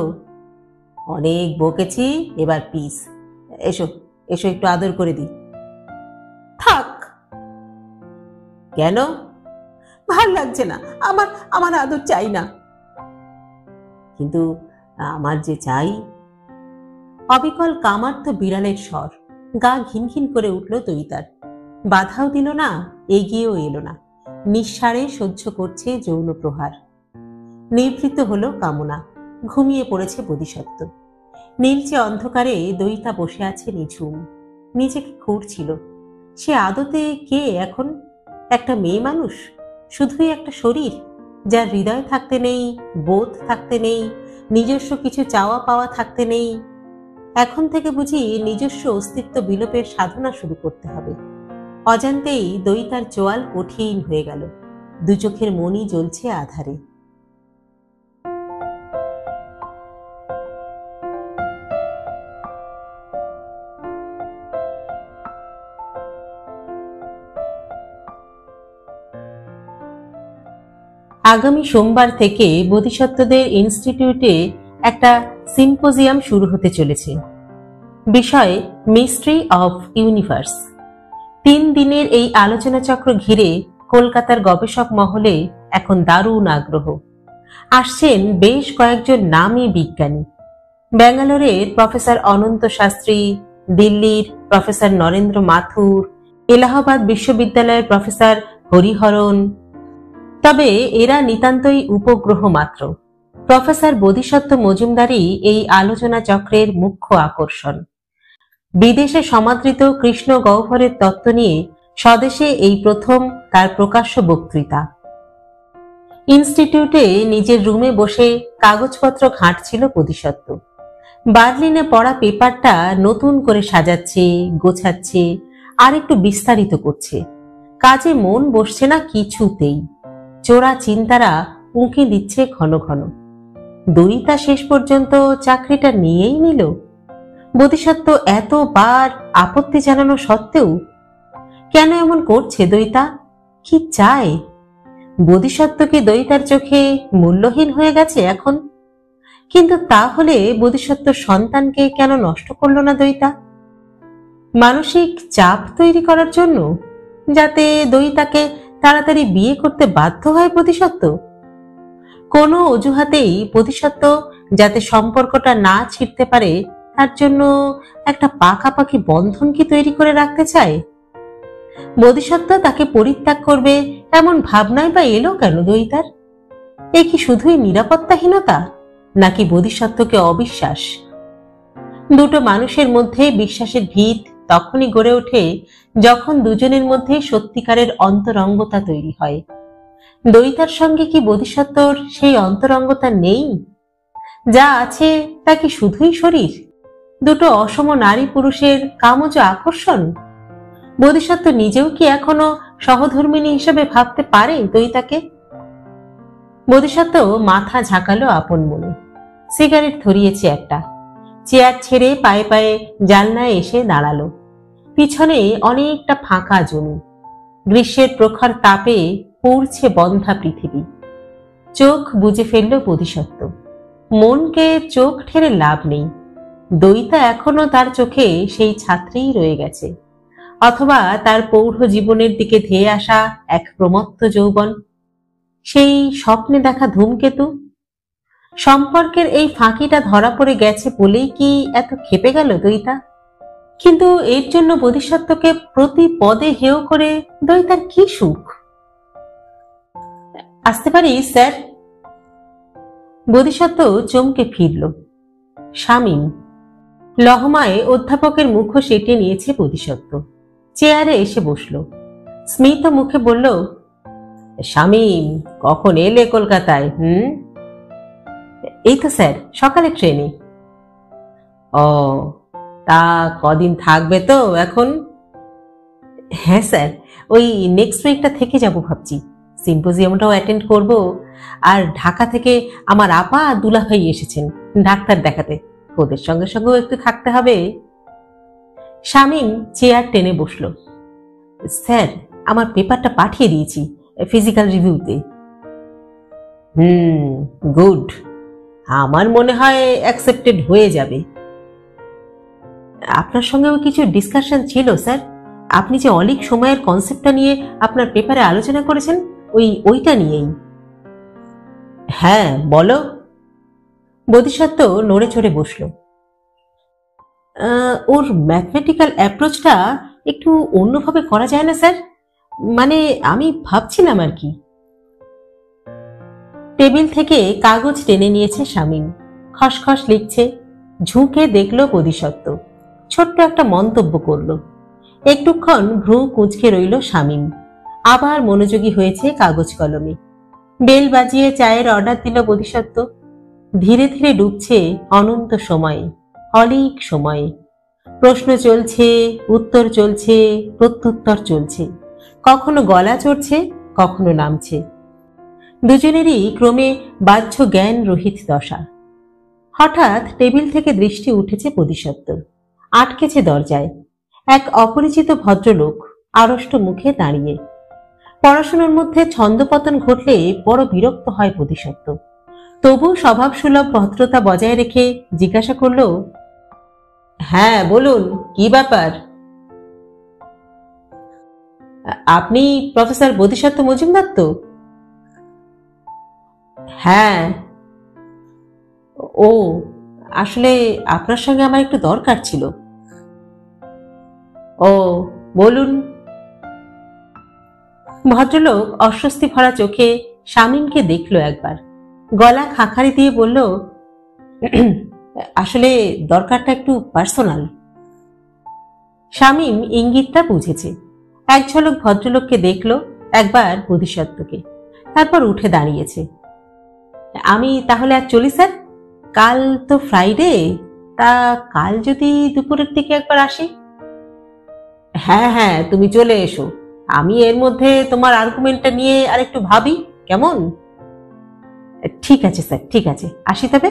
অনেক বকেছি, এবার পিস। এসো এসো, একটু আদর করে দিই। থাক। কেন? ভাল লাগছে না আমার, আমার আদর চাই না। কিন্তু আমার যে চাই। অবিকল কামার্ত বিড়ালের স্বর। গা ঘিনঘিন করে উঠল দইতার। বাধাও দিল না, এগিয়েও এলো না। নিঃসাড়ে সহ্য করছে যৌন প্রহার। নিবৃত্ত হলো কামনা। ঘুমিয়ে পড়েছে বোধিসত্ত্ব। নীলচে অন্ধকারে দইতা বসে আছে নিঝুম। নিজেকে খুঁড়ছিল। সে আদতে কে এখন? একটা মেয়ে মানুষ, শুধুই একটা শরীর, যার হৃদয় থাকতে নেই, বোধ থাকতে নেই, নিজস্ব কিছু চাওয়া পাওয়া থাকতে নেই। এখন থেকে বুঝি নিজস্ব অস্তিত্ব বিলোপের সাধনা শুরু করতে হবে। অজান্তেই দইতার চোয়াল কঠিন হয়ে গেল। দু চোখের মণি জ্বলছে আধারে। আগামী সোমবার থেকে বোধিসত্ত্বদের ইনস্টিটিউটে একটা সিম্পোজিয়াম শুরু হতে চলেছে। বিষয় মিস্ট্রি অফ ইউনিভার্স। 3 দিনের এই আলোচনা চক্র ঘিরে কলকাতার গবেষক মহলে এখন দারুণ আগ্রহ। আসছেন বেশ কয়েকজন নামী বিজ্ঞানী। ব্যাঙ্গালোরের প্রফেসর অনন্ত শাস্ত্রী, দিল্লির প্রফেসর নরেন্দ্র মাথুর, এলাহাবাদ বিশ্ববিদ্যালয়ের প্রফেসর হরিহরন। তবে এরা নিতান্তই উপগ্রহ মাত্র। প্রফেসর বোধিসত্ত্ব মজুমদারই এই আলোচনা চক্রের মুখ্য আকর্ষণ। বিদেশে সমাদৃত কৃষ্ণ গহ্বরের তত্ত্ব নিয়ে স্বদেশে এই প্রথম তার প্রকাশ্য বক্তৃতা। ইনস্টিটিউটে নিজের রুমে বসে কাগজপত্র ঘাঁটছিল বোধিসত্ত্ব। বার্লিনে পড়া পেপারটা নতুন করে সাজাচ্ছে, গোছাচ্ছে, আর একটু বিস্তারিত করছে। কাজে মন বসছে না কিছুতেই। চোরা চিন্তারা উঁকি দিচ্ছে ঘন ঘন। দইতা শেষ পর্যন্ত চাকরিটা নিয়েই নিল। বোধিসত্ত্ব এতবার আপত্তি জানানো সত্ত্বেও কেন এমন করছে দইতা? কি চায়? বোধিসত্ত্ব কি দইতার চোখে মূল্যহীন হয়ে গেছে এখন? কিন্তু তাহলে বোধিসত্ত্ব সন্তানকে কেন নষ্ট করলো না দইতা? মানসিক চাপ তৈরি করার জন্য, যাতে দইতাকে তাড়াতাড়ি বিয়ে করতে বাধ্য হয় বোধিসত্ত্ব? কোনো অজুহাতেই বোধিসত্ত্ব যাতে সম্পর্কটা না ছিঁড়তে পারে, তার জন্য একটা পাকাপাকি বন্ধন কি তৈরি করে রাখতে চায়? বোধিসত্ত্ব তাকে পরিত্যাগ করবে এমন ভাবনাই বা এলো কেন দইতার? এ কি শুধুই নিরাপত্তাহীনতা, নাকি বোধিসত্ত্বকে অবিশ্বাস? দুটো মানুষের মধ্যে বিশ্বাসের ভিত তখনই গড়ে ওঠে যখন দুজনের মধ্যে সত্যিকারের অন্তরঙ্গতা তৈরি হয়। দইতার সঙ্গে কি বোধিসত্ত্বর সেই অন্তরঙ্গতা নেই? যা আছে তা কি শুধুই শরীর, দুটো অসম নারী পুরুষের কামজ আকর্ষণ? বোধিসত্ত্ব নিজেও কি এখনো সহধর্মিণী হিসেবে ভাবতে পারে দইতাকে? বোধিসত্ত্ব মাথা ঝাঁকালো আপন মনে। সিগারেট ধরিয়েছে একটা। চেয়ার ছেড়ে পায়ে পায়ে জানলায় এসে দাঁড়ালো। পিছনে অনেকটা ফাঁকা জমি। গ্রীষ্মের প্রখর তাপে পুড়ছে বন্ধা পৃথিবী। চোখ বুজে ফেলল বোধিসত্ত্ব। মনকে চোখ ঠেলে লাভ নেই। দইতা এখনো তার চোখে সেই ছাত্রীই রয়ে গেছে, অথবা তার পৌঢ় জীবনের দিকে ধেয়ে আসা এক প্রমত্ত যৌবন, সেই স্বপ্নে দেখা ধূমকেতু। সম্পর্কের এই ফাঁকিটা ধরা পড়ে গেছে বলেই কি এত ক্ষেপে গেল দইতা? কিন্তু এর জন্য বোধিসত্ত্বকে প্রতি পদে হেয় করে দৈতার কি সুখ? আসতে পারি স্যার? বোধিসত্ত্ব চমকে ফিরল। শামীম। লহমায় অধ্যাপকের মুখ সেটে নিয়েছে বোধিসত্ত্ব। চেয়ারে এসে বসল। স্মিত মুখে বলল, শামীম, কখন এলে কলকাতায়? এই তো স্যার, সকালে ট্রেনে। ও, তা কদিন থাকবে তো এখন? হ্যাঁ স্যার, ওই নেক্সট উইকটা থেকে যাব ভাবছি। সিম্পোজিয়ামটাও অ্যাটেন্ড করব। আর ঢাকা থেকে আমার আপা আর দুলাভাই এসেছেন ডাক্তার দেখাতে, ওদের সঙ্গে সঙ্গেও একটু থাকতে হবে। শামীম চেয়ার টেনে বসল। স্যার, আমার পেপারটা পাঠিয়ে দিয়েছি ফিজিক্যাল রিভিউতে। গুড। আমার মনে হয় অ্যাকসেপ্টেড হয়ে যাবে। আপনার সঙ্গেও কিছু ডিসকাশন ছিল স্যার। আপনি যে অলিক সময়ের কনসেপ্টটা নিয়ে আপনার পেপারে আলোচনা করেছেন, ওইটা নিয়েই। হ্যাঁ, বলো। বোধিসত্ত্ব নড়ে চড়ে বসল। ওর ম্যাথমেটিক্যাল অ্যাপ্রোচটা একটু অন্যভাবে করা যায় না স্যার? মানে আমি ভাবছিলাম আর কি। টেবিল থেকে কাগজ টেনে নিয়েছে শামীম। খসখস লিখছে। ঝুঁকে দেখল বোধিসত্ত্ব। ছোট্ট একটা মন্তব্য করল। একটুক্ষণ ভ্রু কুঁচকে রইল শামীম। আবার মনোযোগী হয়েছে কাগজ কলমে। বেল বাজিয়ে চায়ের অর্ডার দিল বোধিসত্ত্ব। ধীরে ধীরে ডুবছে অনন্ত সময়ে, অলিক সময়ে। প্রশ্ন চলছে, উত্তর চলছে, প্রত্যুত্তর চলছে। কখনো গলা চড়ছে, কখনো নামছে। দুজনেরই ক্রমে বাহ্য জ্ঞান রহিত দশা। হঠাৎ টেবিল থেকে দৃষ্টি উঠেছে বোধিসত্ত্বর। আটকেছে দরজায়। এক অপরিচিত ভদ্রলোক আড়ষ্ট মুখে দাঁড়িয়ে। পড়াশোনার মধ্যে ছন্দপতন ঘটলে বড় বিরক্ত হয় বোধিসত্ত্ব। তবু স্বভাবসুলভ ভদ্রতা বজায় রেখে জিজ্ঞাসা করল, হ্যাঁ বলুন, কি ব্যাপার? আপনি প্রফেসর বোধিসত্ত্ব মজুমদার তো? হ্যাঁ। ও, আসলে আপনার সঙ্গে আমার একটু দরকার ছিল। ও, বলুন। ভদ্রলোক অস্বস্তি ভরা চোখে শামীমকে দেখল একবার। গলা খাঁখারি দিয়ে বলল, আসলে দরকারটা একটু পার্সোনাল। শামীম ইঙ্গিতটা বুঝেছে। এক ঝলক ভদ্রলোককে দেখল, একবার বোধিসত্ত্বকে, তারপর উঠে দাঁড়িয়েছে। আমি তাহলে আর চলি স্যার। কাল তো ফ্রাইডে, তা কাল যদি দুপুরের দিকে একবার আসি? হ্যাঁ হ্যাঁ, তুমি চলে এসো। আমি এর মধ্যে তোমার আর্গুমেন্টটা নিয়ে আর একটু ভাবি, কেমন? ঠিক আছে স্যার, ঠিক আছে, আসি তবে।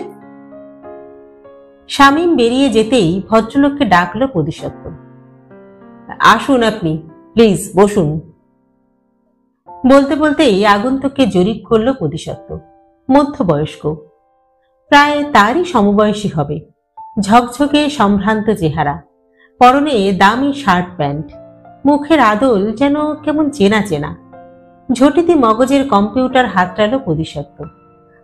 শামীম বেরিয়ে যেতেই ভদ্রলোককে ডাকল বোধিসত্ত্ব। আসুন আপনি, প্লিজ বসুন। বলতে বলতেই আগন্তুককে জরিপ করল বোধিসত্ত্ব। মধ্যবয়স্ক, প্রায় তারই সমবয়সী হবে। ঝকঝকে সম্ভ্রান্ত চেহারা, পরনে দামি শার্ট প্যান্ট, মুখের আদল যেন কেমন চেনা চেনা। ঝটিতি মগজের কম্পিউটার হাতড়াল বোধিসত্ত্ব।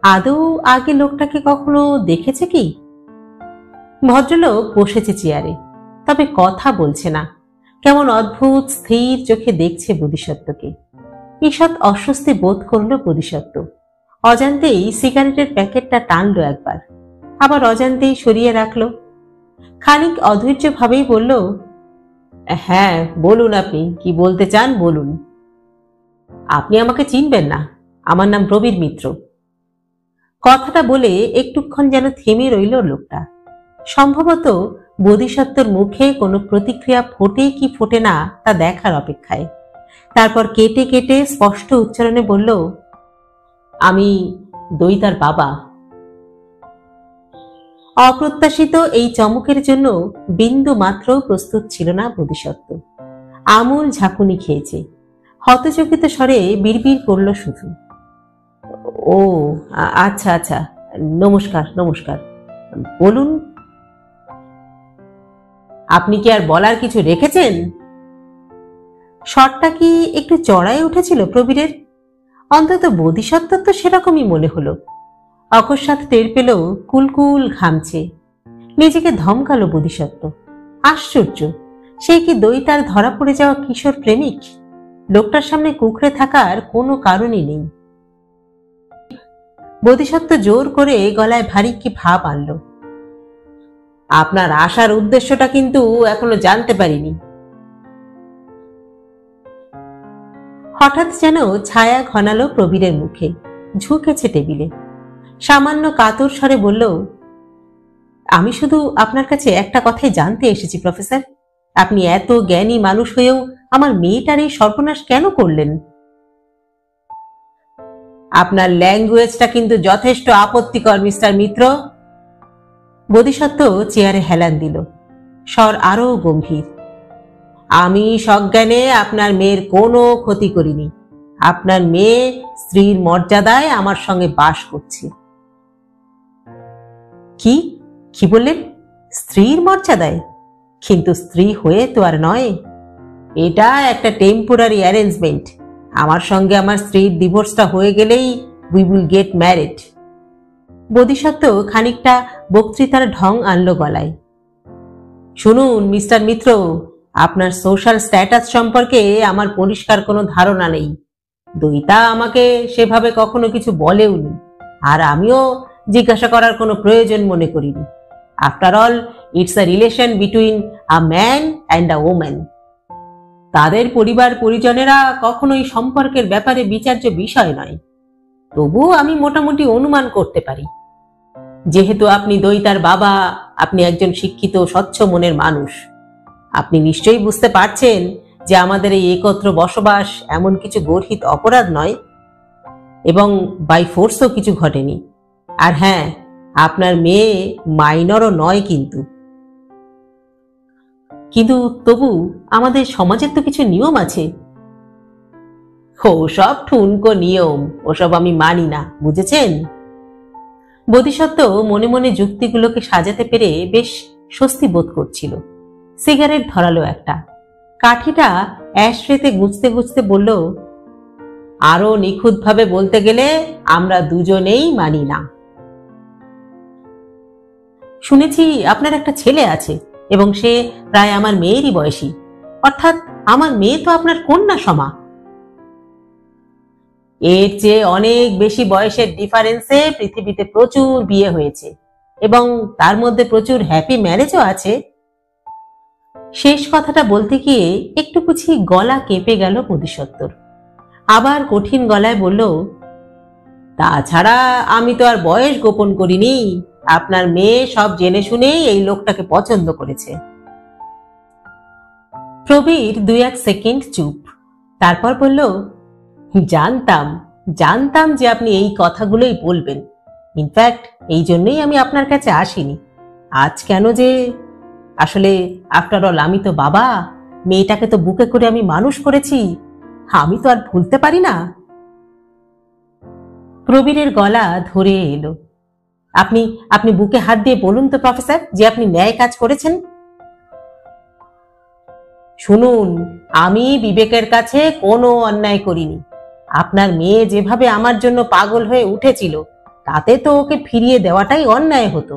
আদৌ আগে লোকটাকে কখনো দেখেছে কি? ভদ্রলোক বসেছে চেয়ারে, তবে কথা বলছে না। কেমন অদ্ভুত স্থির চোখে দেখছে বোধিসত্ত্বকে। ঈষৎ অস্বস্তি বোধ করল বোধিসত্ত্ব। অজান্তেই সিগারেটের প্যাকেটটা টানল একবার, আবার অজান্তেই সরিয়ে রাখল। খানিক অধৈর্য ভাবেই বলল, হ্যাঁ বলুন, আপনি কি বলতে চান বলুন। আপনি আমাকে চিনবেন না, আমার নাম প্রবীর মিত্র। কথাটা বলে একটুক্ষণ যেন থেমে রইল লোকটা। সম্ভবত বোধিসত্ত্বর মুখে কোনো প্রতিক্রিয়া ফোটে কি ফোটে না তা দেখার অপেক্ষায়। তারপর কেটে কেটে স্পষ্ট উচ্চারণে বলল, আমি দৈতার বাবা। অপ্রত্যাশিত এই চমকের জন্য বিন্দু মাত্র প্রস্তুত ছিল না বোধিসত্ত্ব। আমূল ঝাঁকুনি খেয়েছে। হতচকিত স্বরে বিড়বিড় করল শুধু, ও আচ্ছা আচ্ছা, নমস্কার নমস্কার, বলুন। আপনি কি আর বলার কিছু রেখেছেন? স্বরটা কি একটু চড়াই উঠেছিল প্রবীরের? অন্তত বোধিসত্ত্বর তো সেরকমই মনে হলো। অকস্মাৎ টের পেল কুলকুল ঘামছে। নিজেকে ধমকালো বোধিসত্ত্ব। আশ্চর্য, সে কি দৈতার ধরা পড়ে যাওয়া কিশোর প্রেমিক? লোকটার সামনে কুঁকড়ে থাকার কোনো কারণই নেই। বোধিসত্ত্ব জোর করে গলায় ভারী কি ভাব আনল। আপনার আসার উদ্দেশ্যটা কিন্তু এখনো জানতে পারিনি। হঠাৎ যেন ছায়া ঘনালো প্রবীরের মুখে, ঝুঁকেছে টেবিলে, সামান্য কাতর স্বরে বলল, আমি শুধু আপনার কাছে একটা কথাই জানতে এসেছি প্রফেসর। আপনি এত জ্ঞানী মানুষ হয়েও আমার মেয়েটার এই সর্বনাশ কেন করলেন? আপনার ল্যাঙ্গুয়েজটা কিন্তু যথেষ্ট আপত্তিকর মিস্টার মিত্র। বোধিসত্ত্ব চেয়ারে হেলান দিল, স্বর আরো গম্ভীর। আমি সজ্ঞানে আপনার মেয়ের কোনো ক্ষতি করিনি। আপনার মেয়ে স্ত্রীর মর্যাদায় আমার সঙ্গে বাস করছে। কি কি বললেন? স্ত্রীর মর্যাদায়? কিন্তু স্ত্রী হয়ে তো আর নয়। এটা একটা টেম্পোরারি অ্যারেঞ্জমেন্ট। আমার সঙ্গে আমার স্ত্রীর ডিভোর্সটা হয়ে গেলেই উই উইল গেট ম্যারিড। বোধিসত্ত্ব খানিকটা বক্তৃতার ঢং আনল গলায়। শুনুন মিস্টার মিত্র, আপনার সোশ্যাল স্ট্যাটাস সম্পর্কে আমার পরিষ্কার কোনো ধারণা নেই। দৈতা আমাকে সেভাবে কখনো কিছু বলেওনি, আর আমিও জিজ্ঞাসা করার কোনো প্রয়োজন মনে করিনি। After all, it's a relation between a man and a woman. তাদের পরিবার পরিজনেরা কখনোই সম্পর্কের ব্যাপারে বিচার্য বিষয় নয়। তবুও আমি মোটামুটি অনুমান করতে পারি। যেহেতু আপনি দৈতার বাবা, আপনি একজন শিক্ষিত স্বচ্ছ মনের মানুষ। আপনি নিশ্চয়ই বুঝতে পারছেন যে আমাদের এই একত্র বসবাস এমন কিছু গর্হিত অপরাধ নয়, এবং বাই ফোর্সও কিছু ঘটেনি। আর হ্যাঁ, আপনার মেয়ে মাইনরও নয়। কিন্তু তবু আমাদের সমাজের তো কিছু নিয়ম আছে। ওসব ঠুনকো নিয়ম, ওসব আমি মানি না, বুঝেছেন? বোধিসত্ত্ব মনে মনে যুক্তিগুলোকে সাজাতে পেরে বেশ স্বস্তি বোধ করছিল। সিগারেট ধরালো একটা, কাঠিটা অ্যাশট্রেতে গুঁজতে গুঁজতে বলল, আরো নিখুঁতভাবে বলতে গেলে আমরা দুজনেই মানি না। শুনেছি আপনার একটা ছেলে আছে, এবং সে প্রায় আমার মেয়েরই বয়সী। অর্থাৎ আমার মেয়ে তো আপনার কন্যা সমা। এর চেয়ে অনেক বেশি বয়সের ডিফারেন্সে পৃথিবীতে প্রচুর বিয়ে হয়েছে, এবং তার মধ্যে প্রচুর হ্যাপি ম্যারেজও আছে। শেষ কথাটা বলতে গিয়ে একটু কুছি গলা কেঁপে গেল বোধিসত্ত্বর। আবার কঠিন গলায় বলল, তাছাড়া আমি তো আর বয়স গোপন করিনি। আপনার মেয়ে সব জেনে শুনেই এই লোকটাকে পছন্দ করেছে। প্রবীর 2-1 সেকেন্ড চুপ, তারপর বলল, জানতাম জানতাম যে আপনি এই কথাগুলোই বলবেন। ইনফ্যাক্ট এই জন্যই আমি আপনার কাছে আসিনি। আজ কেন যে, আসলে আফটার অল আমি তো বাবা, মেয়েটাকে তো বুকে করে আমি মানুষ করেছি, আমি তো আর ভুলতে পারি না। প্রবীরের গলা ধরে এলো। আপনি আপনি বুকে হাত দিয়ে বলুন তো প্রফেসর যে আপনি ন্যায় কাজ করেছেন। শুনুন, আমি বিবেকের কাছে কোনো অন্যায় করিনি। আপনার মেয়ে যেভাবে আমার জন্য পাগল হয়ে উঠেছিল, তাতে তো ওকে ফিরিয়ে দেওয়াটাই অন্যায় হতো।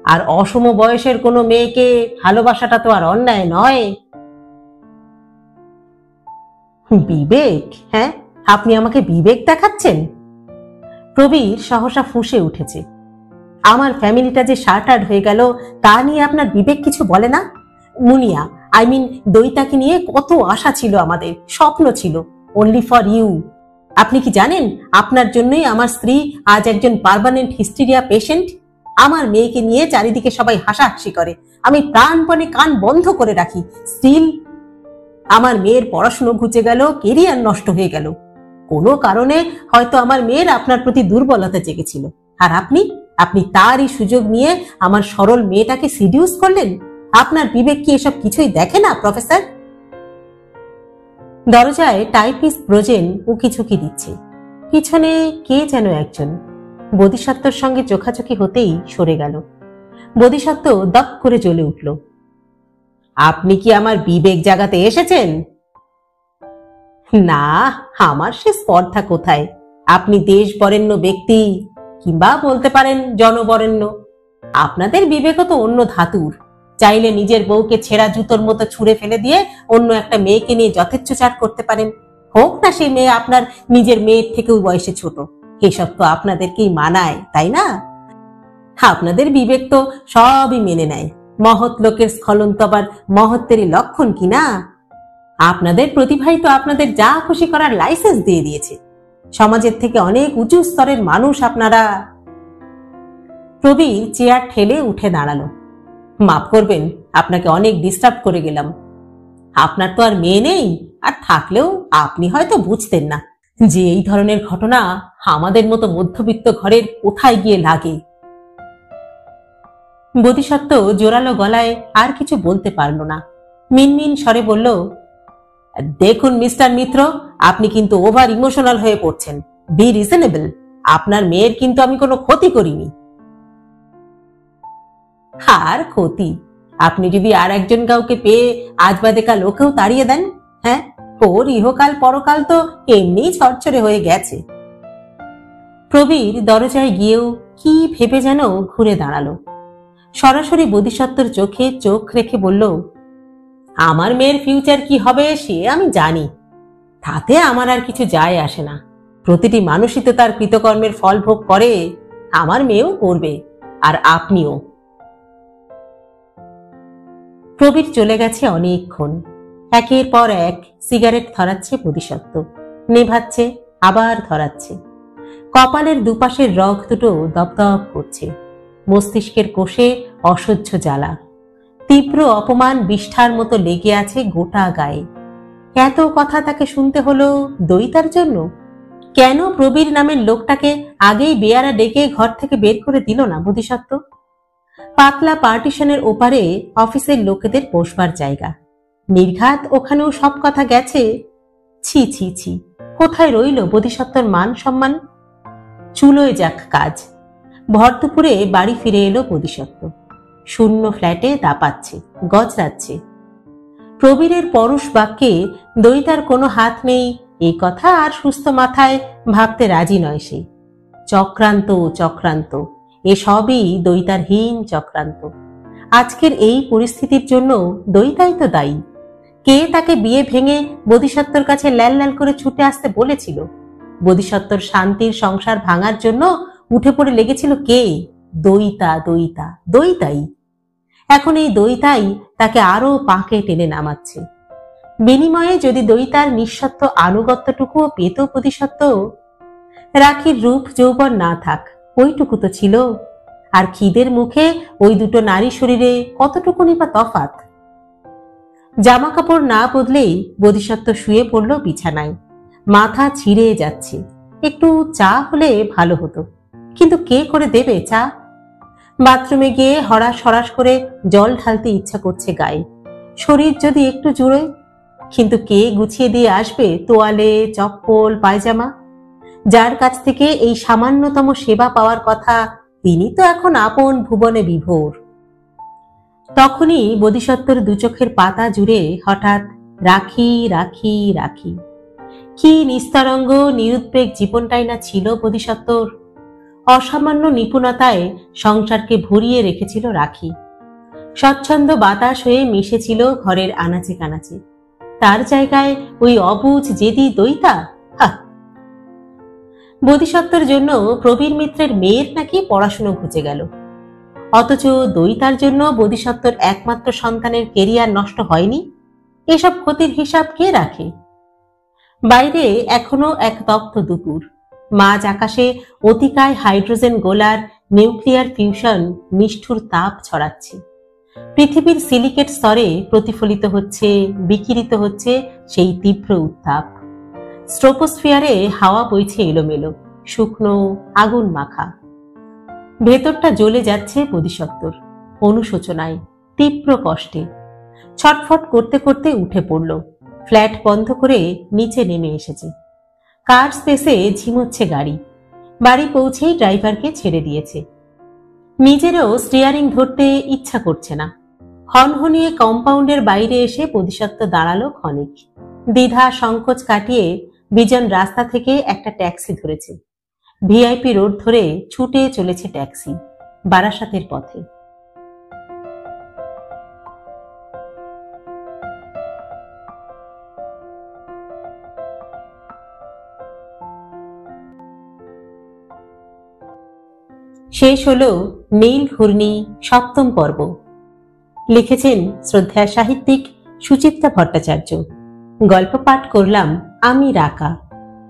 আর অসম বয়সের কোনো মেয়েকে ভালোবাসাটা তো আর অন্যায় নয়। বিবেক? হ্যাঁ, আপনি আমাকে বিবেক দেখাচ্ছেন? প্রবীর সহসা ফুঁসে উঠেছে। আমার ফ্যামিলিটা যে শার্টার্ড হয়ে গেল, তা নিয়ে আপনার বিবেক কিছু বলে না? মুনিয়া, আই মিন দৈতাকে নিয়ে কত আশা ছিল আমাদের, স্বপ্ন ছিল, অনলি ফর ইউ। আপনি কি জানেন আপনার জন্যই আমার স্ত্রী আজ একজন পার্মানেন্ট হিস্টেরিয়া পেশেন্ট? আমার মেয়েকে নিয়ে চারিদিকে সবাই হাসাহাসি করে, আমি প্রাণপণে কান বন্ধ করে রাখি। স্টিল আমার মেয়ের পড়াশুনো ঘুচে গেল, কেরিয়ার নষ্ট হয়ে গেল। কোনো কারণে হয়তো আমার মেয়ের আপনার প্রতি দুর্বলতা জেগেছিল, আর আপনি তারই সুযোগ নিয়ে আমার সরল মেয়েটাকে সিডিউস করলেন। আপনার বিবেক কি এসব কিছুই দেখে না প্রফেসর? দরজায় টাইপিস্ট ব্রজেন উকিঝুঁকি দিচ্ছে। পিছনে কে যেন একজন। বোধিসত্ত্বর সঙ্গে চোখাচোখি হতেই সরে গেল। বোধিসত্ত্ব দপ করে জ্বলে উঠল। আপনি কি আমার বিবেক জাগাতে এসেছেন? না, আমার সে স্পর্ধা কোথায়। আপনি দেশ বরেণ্য ব্যক্তি, কিংবা বলতে পারেন জনবরেণ্য। আপনাদের বিবেকও তো অন্য ধাতুর। চাইলে নিজের বউকে ছেঁড়া জুতোর মতো ছুঁড়ে ফেলে দিয়ে অন্য একটা মেয়েকে নিয়ে যথেচ্ছাচার করতে পারেন, হোক না সেই মেয়ে আপনার নিজের মেয়ের থেকেও বয়সে ছোট। এসব তো আপনাদেরকেই মানায়, তাই না? আপনাদের বিবেক তো সবই মেনে নেয়। মহৎ লোকের স্খলন তো আবার মহত্বেরই লক্ষণ, কি না? আপনাদের প্রতিভাই তো আপনাদের যা খুশি করার লাইসেন্স দিয়ে দিয়েছে। সমাজের থেকে অনেক উঁচু স্তরের মানুষ আপনারা। প্রবীর চেয়ার ঠেলে উঠে দাঁড়ালো। মাফ করবেন, আপনাকে অনেক ডিস্টার্ব করে গেলাম। আপনার তো আর মেয়ে নেই, আর থাকলেও আপনি হয়তো বুঝতেন না যে এই ধরনের ঘটনা আমাদের মতো মধ্যবিত্ত ঘরের কোথায় গিয়ে লাগে। বোধিসত্ত্ব জোরালো গলায় আর কিছু বলতে পারল না। মিনমিন স্বরে বলল, দেখুন মিস্টার মিত্র, আপনি কিন্তু ওভার ইমোশনাল হয়ে পড়ছেন। Be reasonable. আপনার মেয়ের কিন্তু আমি কোনো ক্ষতি করিনি। আর ক্ষতি? আপনি যদি আর একজন কাউকে পেয়ে আজ বাদে কাল ওকেও তাড়িয়ে দেন, হ্যাঁ, ওর ইহকাল পরকাল তো এমনি ছড়ছড়ে হয়ে গেছে। প্রবীর দরজায় গিয়েও কি ভেবে যেন ঘুরে দাঁড়ালো। সরাসরি বোধিসত্ত্বর চোখে চোখ রেখে বলল, আমার মেয়ের ফিউচার কি হবে সে আমি জানি, তাতে আমার আর কিছু যায় আসে না। প্রতিটি মানুষই তো তার কৃতকর্মের ফল ভোগ করে, আমার মেয়েও করবে, আর আপনিও। প্রবীর চলে গেছে অনেকক্ষণ। একের পর এক সিগারেট ধরাচ্ছে বোধিসত্ত্ব, নেভাচ্ছে, আবার ধরাচ্ছে। কপালের দুপাশের রগ দুটো দপদপ করছে। মস্তিষ্কের কোষে অসহ্য জ্বালা। তীব্র অপমান বিষ্ঠার মতো লেগে আছে গোটা গায়ে। এত কথা তাকে শুনতে হলো দইতার জন্য? কেন প্রবীর নামের লোকটাকে আগেই বেয়ারা ডেকে ঘর থেকে বের করে দিল না বোধিসত্ত্ব? পাতলা পার্টিশনের ওপারে অফিসের লোকেদের বসবার জায়গা। নির্ঘাত ওখানেও সব কথা গেছে। ছি ছি ছি, কোথায় রইল বোধিসত্ত্বর মান সম্মান? চুলোয় যাক কাজ। ভর দুপুরে বাড়ি ফিরে এলো বোধিসত্ত্ব। শূন্য ফ্ল্যাটে দাপাচ্ছে, গজরাচ্ছে। প্রবীরের পরশ বাক্যে দইতার কোনো হাত নেই এই কথা আর সুস্থ মাথায় ভাবতে রাজি নয় সে। চক্রান্ত চক্রান্ত, এসবই দইতার হীন চক্রান্ত। আজকের এই পরিস্থিতির জন্য দইতাই তো দায়ী। কে তাকে বিয়ে ভেঙে বোধিসত্ত্বর কাছে ল্যাল ল্যাল করে ছুটে আসতে বলেছিল? বোধিসত্ত্বর শান্তির সংসার ভাঙার জন্য উঠে পড়ে লেগেছিল কে? দইতা দইতা দইতাই। এখন এই দইতাই তাকে আরো পাকে টেনে নামাচ্ছে। বিনিময়ে যদি দইতার নিঃস্বার্থ আনুগত্যটুকুও পেত বোধিসত্ত্ব। রাখির রূপ যৌবন না থাক, ওইটুকু তো ছিল। আর খিদের মুখে ওই দুটো নারী শরীরে কতটুকুনি বা তফাৎ। জামা কাপড় না বদলেই বোধিসত্ত্ব শুয়ে পড়ল বিছানায়। মাথা ছিঁড়ে যাচ্ছে। একটু চা হলে ভালো হতো, কিন্তু কে করে দেবে চা? বাথরুমে গিয়ে হরাস হরাস করে জল ঢালতে ইচ্ছা করছে গায়ে। শরীর যদি একটু জুড়ে, কিন্তু কে গুছিয়ে দিয়ে আসবে তোয়ালে, চপ্পল, পায়জামা? যার কাছ থেকে এই সামান্যতম সেবা পাওয়ার কথা, তিনি তো এখন আপন ভুবনে বিভোর। তখনই বোধিসত্ত্বর দুচোখের পাতা জুড়ে হঠাৎ রাখি রাখি রাখি। কি নিস্তরঙ্গ নিরুদ্বেগ জীবনটাই না ছিল বোধিসত্ত্বর। অসামান্য নিপুণতায় সংসারকে ভরিয়ে রেখেছিল রাখি। স্বচ্ছন্দ বাতাস হয়ে মিশেছিল ঘরের আনাচে কানাচে। তার জায়গায় ওই অবুঝ জেদি দইতা। বোধিসত্ত্বর জন্য প্রবীর মিত্রের মেয়ের নাকি পড়াশুনো ঘুচে গেল, অথচ দইতার জন্য বোধিসত্ত্বর একমাত্র সন্তানের কেরিয়ার নষ্ট হয়নি। এসব ক্ষতির হিসাব কে রাখে? বাইরে এখনো এক তপ্ত দুপুর। মাঝ আকাশে অতিকায় হাইড্রোজেন গোলার নিউক্লিয়ার ফিউশন নিষ্ঠুর তাপ ছড়াচ্ছে। পৃথিবীর সিলিকেট স্তরে প্রতিফলিত হচ্ছে, বিকিরিত হচ্ছে সেই তীব্র উত্তাপ। স্ট্রোপোস্ফিয়ারে হাওয়া বইছে এলোমেলো, শুকনো, আগুন মাখা। ভেতরটা জ্বলে যাচ্ছে বোধিসত্ত্বর, অনুশোচনায়, তীব্র কষ্টে। ছটফট করতে করতে উঠে পড়ল। ফ্ল্যাট বন্ধ করে নিচে নেমে এসেছে। কার স্পেসে ঝিমোচ্ছে গাড়ি। বাড়ি পৌঁছেই ড্রাইভারকে ছেড়ে দিয়েছে। নিজেরও স্টিয়ারিং ধরতে ইচ্ছা করছে না। হনহনিয়ে কম্পাউন্ডের বাইরে এসে বোধিসত্ত্ব দাঁড়ালো ক্ষণিক। দ্বিধা সংকোচ কাটিয়ে বিজন রাস্তা থেকে একটা ট্যাক্সি ধরেছে। ভিআইপি রোড ধরে ছুটে চলেছে ট্যাক্সি বারাসাতের পথে। শেষ হলো নীল ঘূর্ণি সপ্তম পর্ব। লিখেছেন শ্রদ্ধেয় সাহিত্যিক সুচিত্রা ভট্টাচার্য। গল্প পাঠ করলাম আমি রাকা।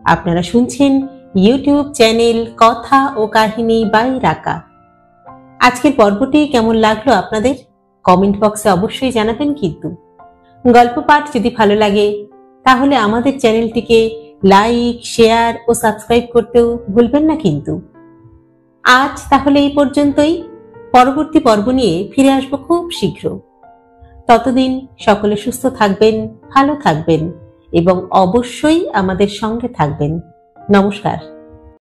আপনারা শুনছেন ইউটিউব চ্যানেল কথা ও কাহিনী বাই রাকা। আজকের পর্বটি কেমন লাগলো আপনাদের কমেন্ট বক্সে অবশ্যই জানাবেন। কিন্তু গল্প পাঠ যদি ভালো লাগে তাহলে আমাদের চ্যানেলটিকে লাইক, শেয়ার ও সাবস্ক্রাইব করতেও ভুলবেন না কিন্তু। আজ তাহলে এই পর্যন্তই। পরবর্তী পর্ব নিয়ে ফিরে আসবো খুব শীঘ্র। ততদিন সকলে সুস্থ থাকবেন, ভালো থাকবেন এবং অবশ্যই আমাদের সঙ্গে থাকবেন। নমস্কার।